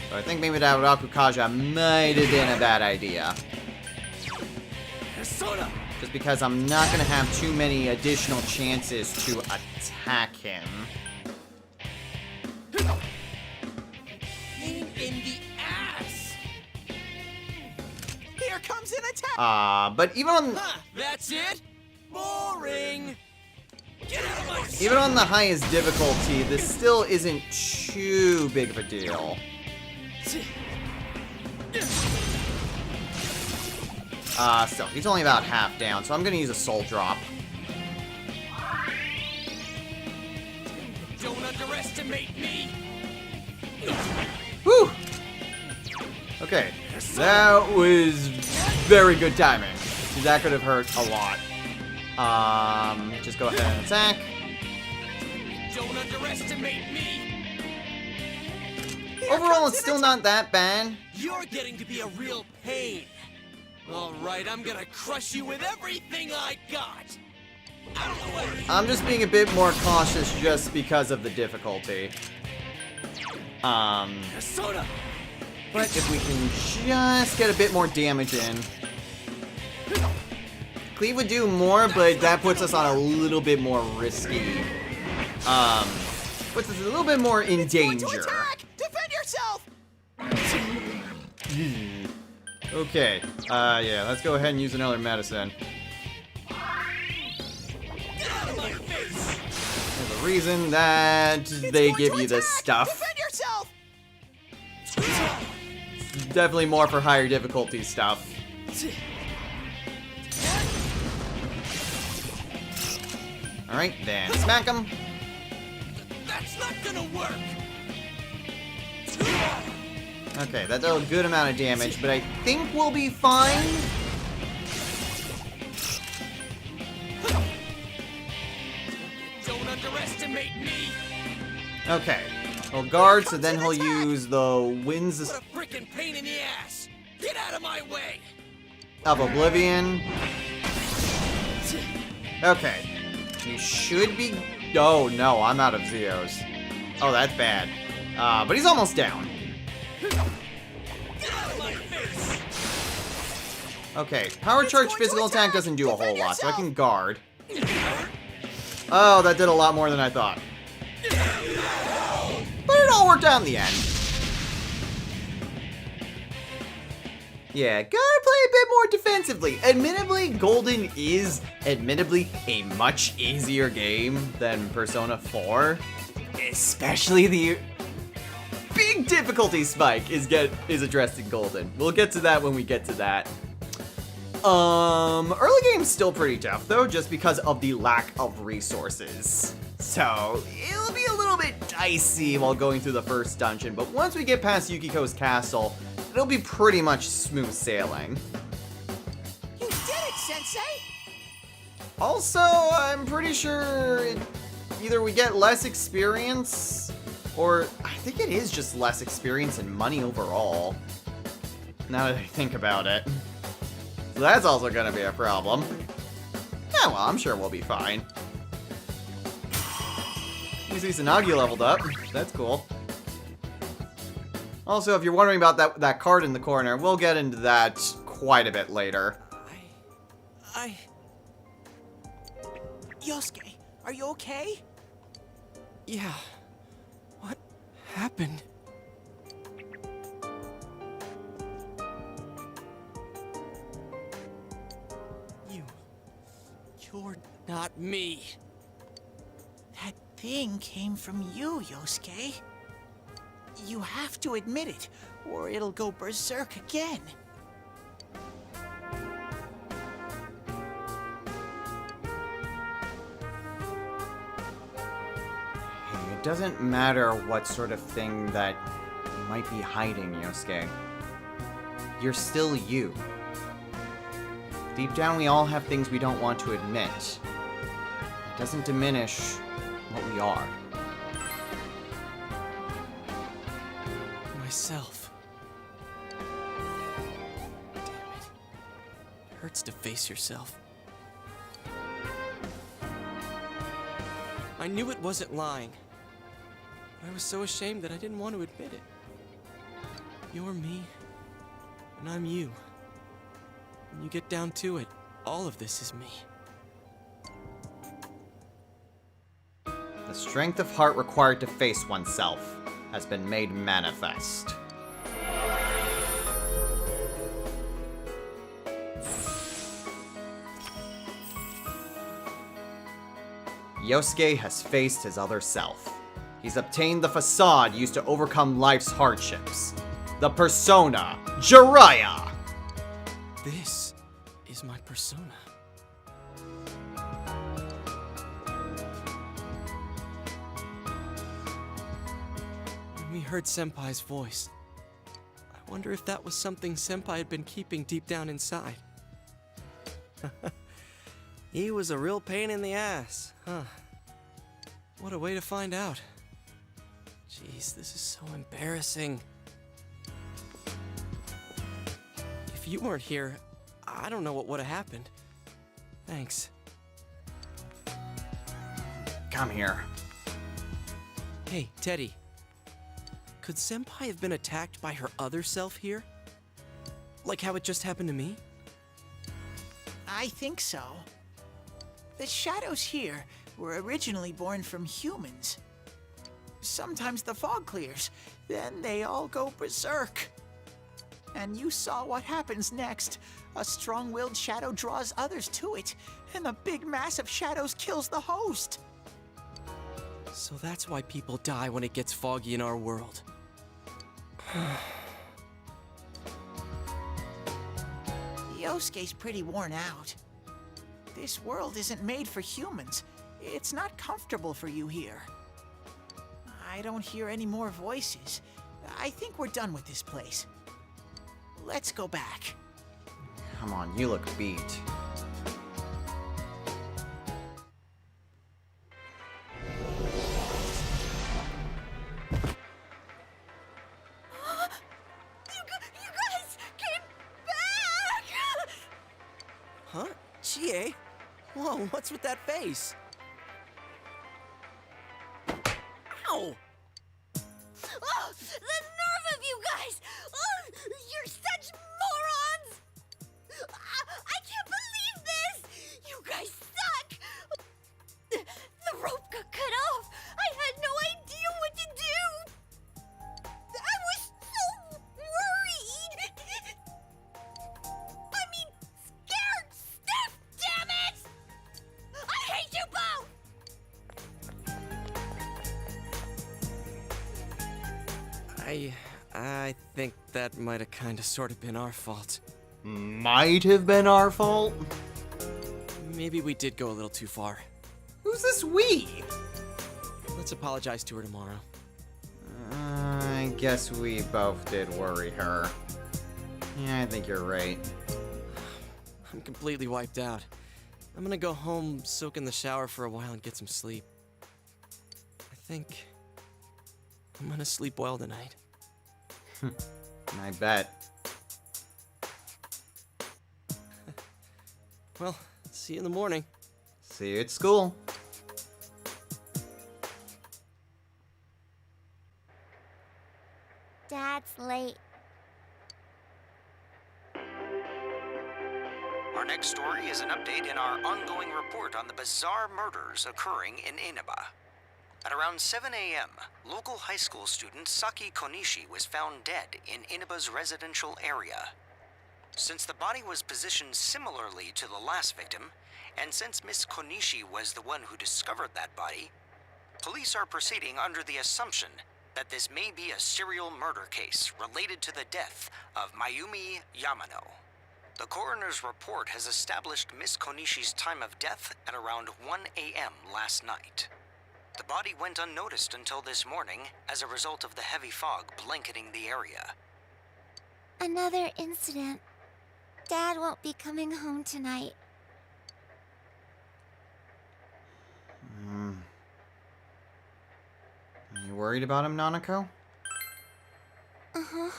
Speaker 1: So I think maybe that Rakukaja might have been a bad idea.
Speaker 2: Persona!
Speaker 1: Just because I'm not going to have too many additional chances to attack him.
Speaker 2: Pain in the ass!
Speaker 7: Here comes an attack!
Speaker 1: But even on...
Speaker 2: That's it? Boring! Get out of my sight!
Speaker 1: Even on the highest difficulty, this still isn't too big of a deal. Still, he's only about half down, so I'm gonna use a soul drop.
Speaker 2: Don't underestimate me!
Speaker 1: Whew! Okay, that was very good timing. That could have hurt a lot. Just go ahead and attack.
Speaker 2: Don't underestimate me!
Speaker 1: Overall, it's still not that bad.
Speaker 2: You're getting to be a real pain. Alright, I'm gonna crush you with everything I got! Out of the way!
Speaker 1: I'm just being a bit more cautious just because of the difficulty.
Speaker 2: Persona!
Speaker 1: But if we can just get a bit more damage in. Cleave would do more, but that puts us on a little bit more risky. Puts us a little bit more in danger.
Speaker 7: Defend yourself!
Speaker 1: Okay, yeah, let's go ahead and use another medicine. There's a reason that they give you this stuff.
Speaker 7: Defend yourself!
Speaker 1: It's definitely more for higher difficulty stuff. Alright, then smack him.
Speaker 2: That's not gonna work!
Speaker 1: Okay, that dealt a good amount of damage, but I think we'll be fine.
Speaker 2: Don't underestimate me!
Speaker 1: Okay, he'll guard, so then he'll use the Winds
Speaker 2: What a frickin' pain in the ass! Get out of my way!
Speaker 1: of Oblivion. Okay, he should be... Oh, no, I'm out of Zeos. Oh, that's bad. But he's almost down. Okay, power charge physical attack doesn't do a whole lot, so I can guard. Oh, that did a lot more than I thought. But it all worked out in the end. Yeah, gotta play a bit more defensively. Admittedly, Golden is, admittedly, a much easier game than Persona 4. Especially the big difficulty spike is addressed in Golden. We'll get to that when we get to that. Early game's still pretty tough though, just because of the lack of resources. So, it'll be a little bit dicey while going through the first dungeon, but once we get past Yukiko's castle, it'll be pretty much smooth sailing.
Speaker 7: You did it, Sensei!
Speaker 1: Also, I'm pretty sure either we get less experience, or I think it is just less experience and money overall, now that I think about it. So that's also gonna be a problem. Yeah, well, I'm sure we'll be fine. You see Tsunagi leveled up. That's cool. Also, if you're wondering about that card in the corner, we'll get into that quite a bit later.
Speaker 7: Yosuke, are you okay?
Speaker 2: Yeah. What happened? You're not me.
Speaker 7: That thing came from you, Yosuke. You have to admit it, or it'll go berserk again.
Speaker 1: Hey, it doesn't matter what sort of thing that you might be hiding, Yosuke. You're still you. Deep down, we all have things we don't want to admit. It doesn't diminish what we are.
Speaker 2: Myself. Damn it. It hurts to face yourself. I knew it wasn't lying. But I was so ashamed that I didn't want to admit it. You're me, and I'm you. When you get down to it, all of this is me.
Speaker 1: The strength of heart required to face oneself has been made manifest. Yosuke has faced his other self. He's obtained the facade used to overcome life's hardships. The persona, Jiraiya!
Speaker 2: This is my persona. When we heard Senpai's voice, I wonder if that was something Senpai had been keeping deep down inside. He was a real pain in the ass, huh? What a way to find out. Jeez, this is so embarrassing. If you weren't here, I don't know what would have happened. Thanks.
Speaker 1: Come here.
Speaker 2: Hey, Teddy. Could Senpai have been attacked by her other self here? Like how it just happened to me?
Speaker 7: I think so. The shadows here were originally born from humans. Sometimes the fog clears, then they all go berserk. And you saw what happens next. A strong-willed shadow draws others to it, and the big mass of shadows kills the host.
Speaker 2: So that's why people die when it gets foggy in our world.
Speaker 7: Yosuke's pretty worn out. This world isn't made for humans. It's not comfortable for you here. I don't hear any more voices. I think we're done with this place. Let's go back.
Speaker 1: Come on, you look beat.
Speaker 5: You guys came back!
Speaker 2: Huh? Chie? Whoa, what's with that face? Ow!
Speaker 5: Oh, the nerve of you guys! Oh, you're such morons! I can't believe this! You guys suck! The rope got cut off! I had no idea what to do! I was so worried! I mean, scared stiff, damn it! I hate you both!
Speaker 2: I think that might have kind of sort of been our fault.
Speaker 1: Might have been our fault?
Speaker 2: Maybe we did go a little too far.
Speaker 1: Who's this we?
Speaker 2: Let's apologize to her tomorrow.
Speaker 1: I guess we both did worry her. Yeah, I think you're right.
Speaker 2: I'm completely wiped out. I'm gonna go home, soak in the shower for a while, and get some sleep. I think I'm gonna sleep well tonight.
Speaker 1: I bet.
Speaker 2: Well, see you in the morning.
Speaker 1: See you at school.
Speaker 4: Dad's late.
Speaker 10: Our next story is an update in our ongoing report on the bizarre murders occurring in Inaba. At around 7 a.m., local high school student Saki Konishi was found dead in Inaba's residential area. Since the body was positioned similarly to the last victim, and since Miss Konishi was the one who discovered that body, police are proceeding under the assumption that this may be a serial murder case related to the death of Mayumi Yamano. The coroner's report has established Miss Konishi's time of death at around 1 a.m. last night. The body went unnoticed until this morning as a result of the heavy fog blanketing the area.
Speaker 4: Another incident. Dad won't be coming home tonight.
Speaker 1: Are you worried about him, Nanako?
Speaker 4: Uh-huh.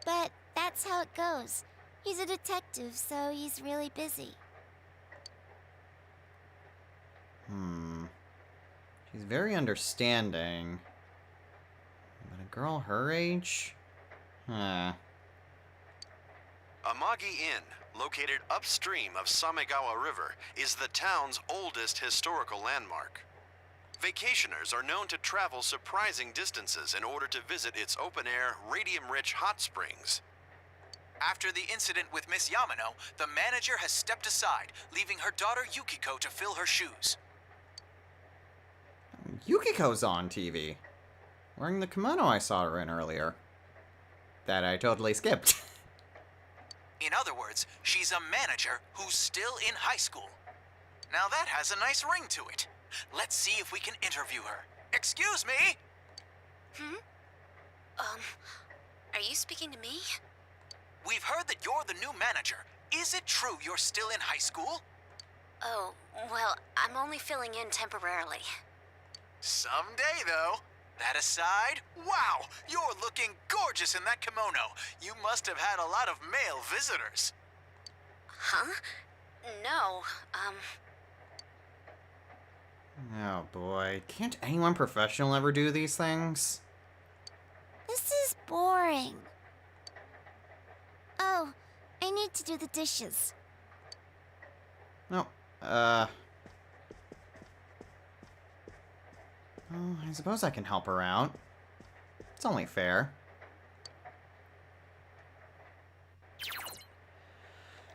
Speaker 4: But that's how it goes. He's a detective, so he's really busy.
Speaker 1: She's very understanding. But a girl her age? Huh.
Speaker 15: Amagi Inn, located upstream of Samegawa River, is the town's oldest historical landmark. Vacationers are known to travel surprising distances in order to visit its open-air, radium-rich hot springs.
Speaker 16: After the incident with Miss Yamano, the manager has stepped aside, leaving her daughter Yukiko to fill her shoes.
Speaker 1: Yukiko's on TV. Wearing the kimono I saw her in earlier. That I totally skipped.
Speaker 16: In other words, she's a manager who's still in high school. Now that has a nice ring to it. Let's see if we can interview her. Excuse me?
Speaker 6: Are you speaking to me?
Speaker 16: We've heard that you're the new manager. Is it true you're still in high school?
Speaker 6: Oh, well, I'm only filling in temporarily.
Speaker 16: Someday, though. That aside, wow, you're looking gorgeous in that kimono. You must have had a lot of male visitors.
Speaker 6: Huh? No,
Speaker 1: Oh boy, can't anyone professional ever do these things?
Speaker 4: This is boring. Oh, I need to do the dishes.
Speaker 1: No, well, I suppose I can help her out. It's only fair.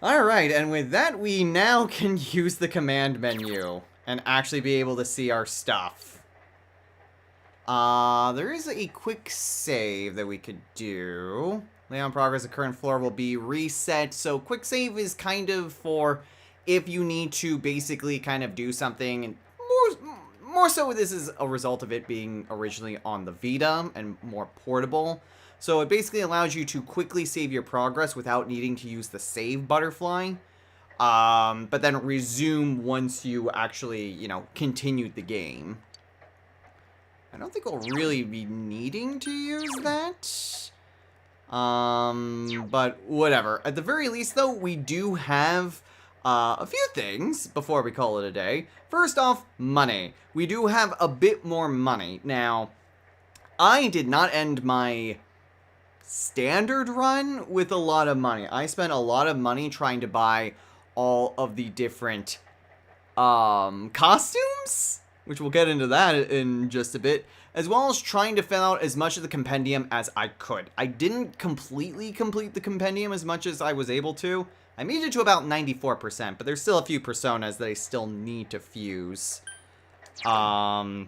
Speaker 1: Alright, and with that, we now can use the command menu and actually be able to see our stuff. There is a quick save that we could do. Layout progress, the current floor will be reset. So quick save is kind of for if you need to basically kind of do something. And more so this is a result of it being originally on the Vita and more portable. So it basically allows you to quickly save your progress without needing to use the save butterfly. But then resume once you actually, you know, continued the game. I don't think we'll really be needing to use that. But whatever. At the very least, though, we do have a few things before we call it a day. First off, money. We do have a bit more money. Now, I did not end my standard run with a lot of money. I spent a lot of money trying to buy all of the different costumes, which we'll get into that in just a bit, as well as trying to fill out as much of the compendium as I could. I didn't completely complete the compendium as much as I was able to. I made it to about 94%, but there's still a few personas that I still need to fuse. So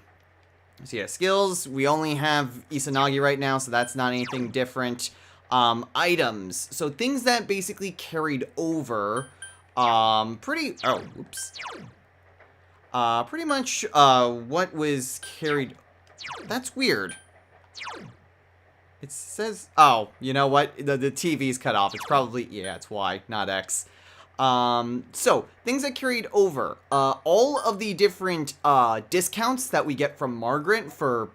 Speaker 1: yeah, skills, we only have Izanagi right now, so that's not anything different. Items, so things that basically carried over, pretty much, what was carried, that's weird. It says, oh, you know what, the TV's cut off, it's probably, yeah, it's Y, not X. So, things that carried over, all of the different, discounts that we get from Margaret for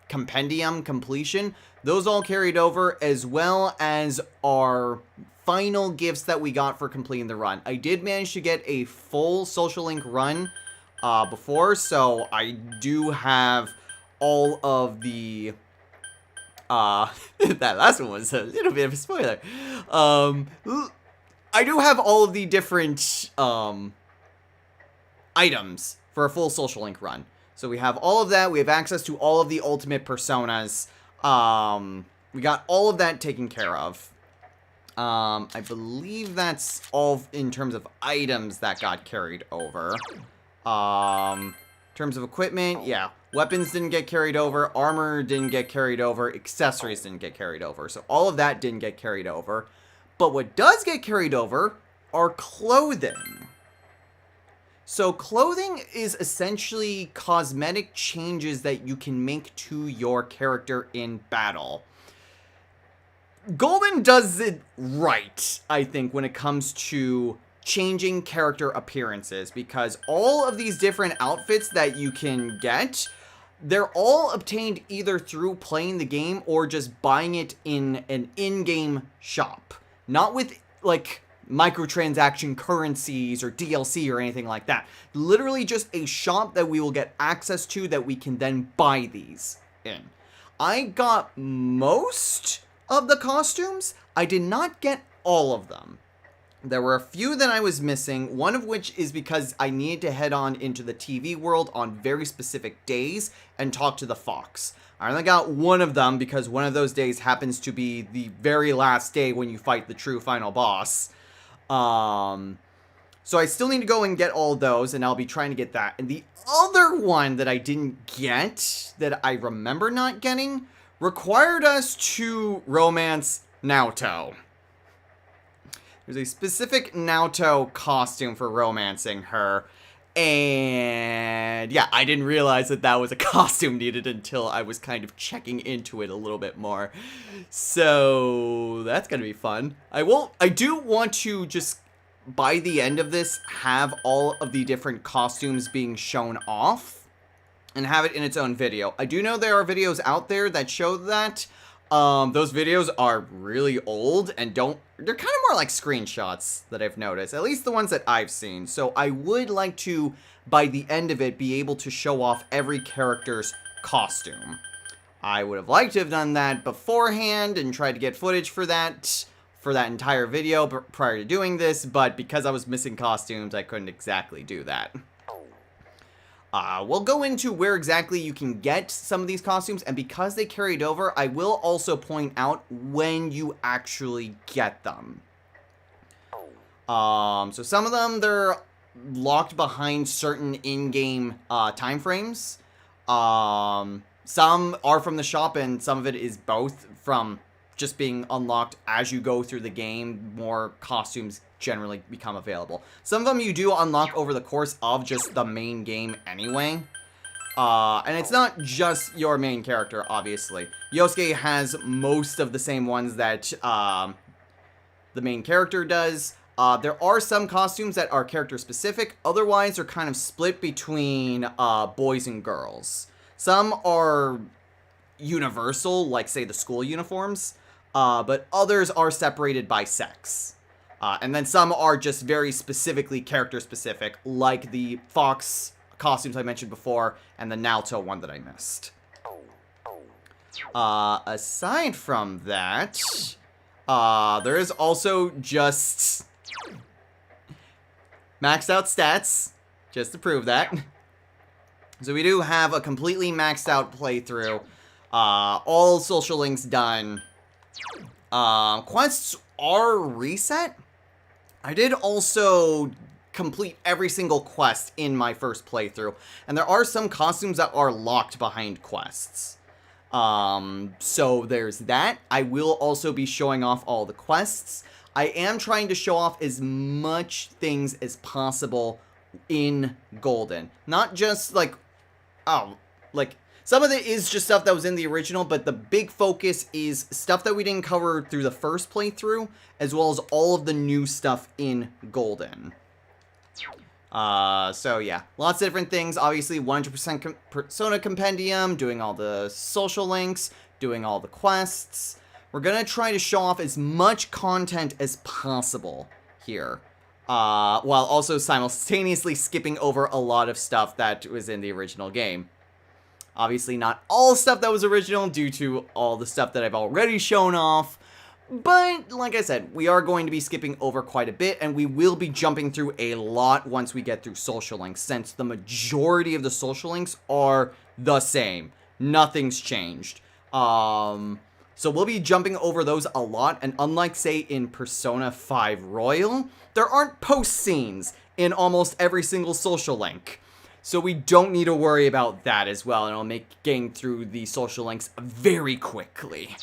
Speaker 1: compendium completion, those all carried over, as well as our final gifts that we got for completing the run. I did manage to get a full Social Link run, before, so I do have all of the, that last one was a little bit of a spoiler. I do have all of the different, items for a full Social Link run. So we have all of that. We have access to all of the ultimate personas. We got all of that taken care of. I believe that's all in terms of items that got carried over. In terms of equipment, yeah. Weapons didn't get carried over. Armor didn't get carried over. Accessories didn't get carried over. So all of that didn't get carried over. But what does get carried over are clothing. So clothing is essentially cosmetic changes that you can make to your character in battle. Golden does it right, I think, when it comes to changing character appearances, because all of these different outfits that you can get, they're all obtained either through playing the game or just buying it in an in-game shop. Not with, like, microtransaction currencies or DLC or anything like that. Literally just a shop that we will get access to that we can then buy these in. I got most of the costumes. I did not get all of them. There were a few that I was missing, one of which is because I needed to head on into the TV world on very specific days and talk to the Fox. I only got one of them because one of those days happens to be the very last day when you fight the true final boss. So I still need to go and get all those, and I'll be trying to get that. And the other one that I didn't get, that I remember not getting, required us to romance Naoto. There's a specific Naoto costume for romancing her. And yeah, I didn't realize that that was a costume needed until I was kind of checking into it a little bit more. So that's gonna be fun. I do want to just, by the end of this, have all of the different costumes being shown off and have it in its own video. I do know there are videos out there that show that. Those videos are really old and they're kind of more like screenshots that I've noticed, at least the ones that I've seen. So I would like to, by the end of it, be able to show off every character's costume. I would have liked to have done that beforehand and tried to get footage for that entire video prior to doing this, but because I was missing costumes, I couldn't exactly do that. We'll go into where exactly you can get some of these costumes, and because they carried over, I will also point out when you actually get them. So some of them, they're locked behind certain in-game time frames. Some are from the shop, and some of it is both from just being unlocked as you go through the game. More costumes generally become available. Some of them you do unlock over the course of just the main game anyway. And it's not just your main character, obviously. Yosuke has most of the same ones that the main character does. There are some costumes that are character specific. Otherwise, they're kind of split between boys and girls. Some are universal, like say the school uniforms. But others are separated by sex. And then some are just very specifically character specific, like the Fox costumes I mentioned before, and the Naoto one that I missed. Aside from that, there is also just maxed out stats, just to prove that. So we do have a completely maxed out playthrough, all social links done. Quests are reset. I did also complete every single quest in my first playthrough, and there are some costumes that are locked behind quests. So there's that. I will also be showing off all the quests. I am trying to show off as much things as possible in Golden. Not just like, some of it is just stuff that was in the original, but the big focus is stuff that we didn't cover through the first playthrough, as well as all of the new stuff in Golden. So yeah, lots of different things. Obviously, 100% Persona Compendium, doing all the social links, doing all the quests. We're gonna try to show off as much content as possible here, while also simultaneously skipping over a lot of stuff that was in the original game. Obviously not all stuff that was original due to all the stuff that I've already shown off, but like I said, we are going to be skipping over quite a bit, and we will be jumping through a lot once we get through social links, since the majority of the social links are the same. Nothing's changed. So we'll be jumping over those a lot, and unlike, say, in Persona 5 Royal, there aren't post scenes in almost every single social link. So we don't need to worry about that as well, and it'll make getting through the social links very quickly.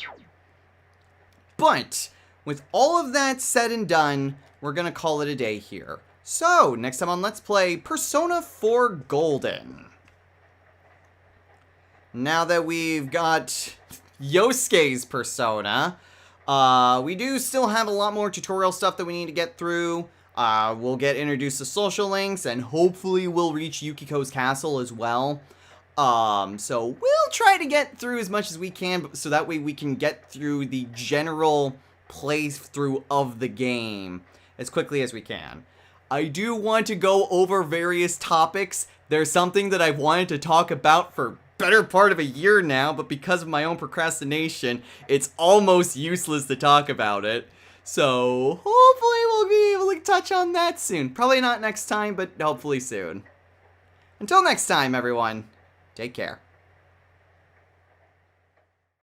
Speaker 1: But with all of that said and done, we're going to call it a day here. So, next time on Let's Play, Persona 4 Golden. Now that we've got Yosuke's Persona, We do still have a lot more tutorial stuff that we need to get through. We'll get introduced to social links, and hopefully we'll reach Yukiko's castle as well. So we'll try to get through as much as we can, so that way we can get through the general playthrough of the game as quickly as we can. I do want to go over various topics. There's something that I've wanted to talk about for better part of a year now, but because of my own procrastination, it's almost useless to talk about it. So hopefully we'll be able to touch on that soon. Probably not next time, but hopefully soon. Until next time, everyone, take care.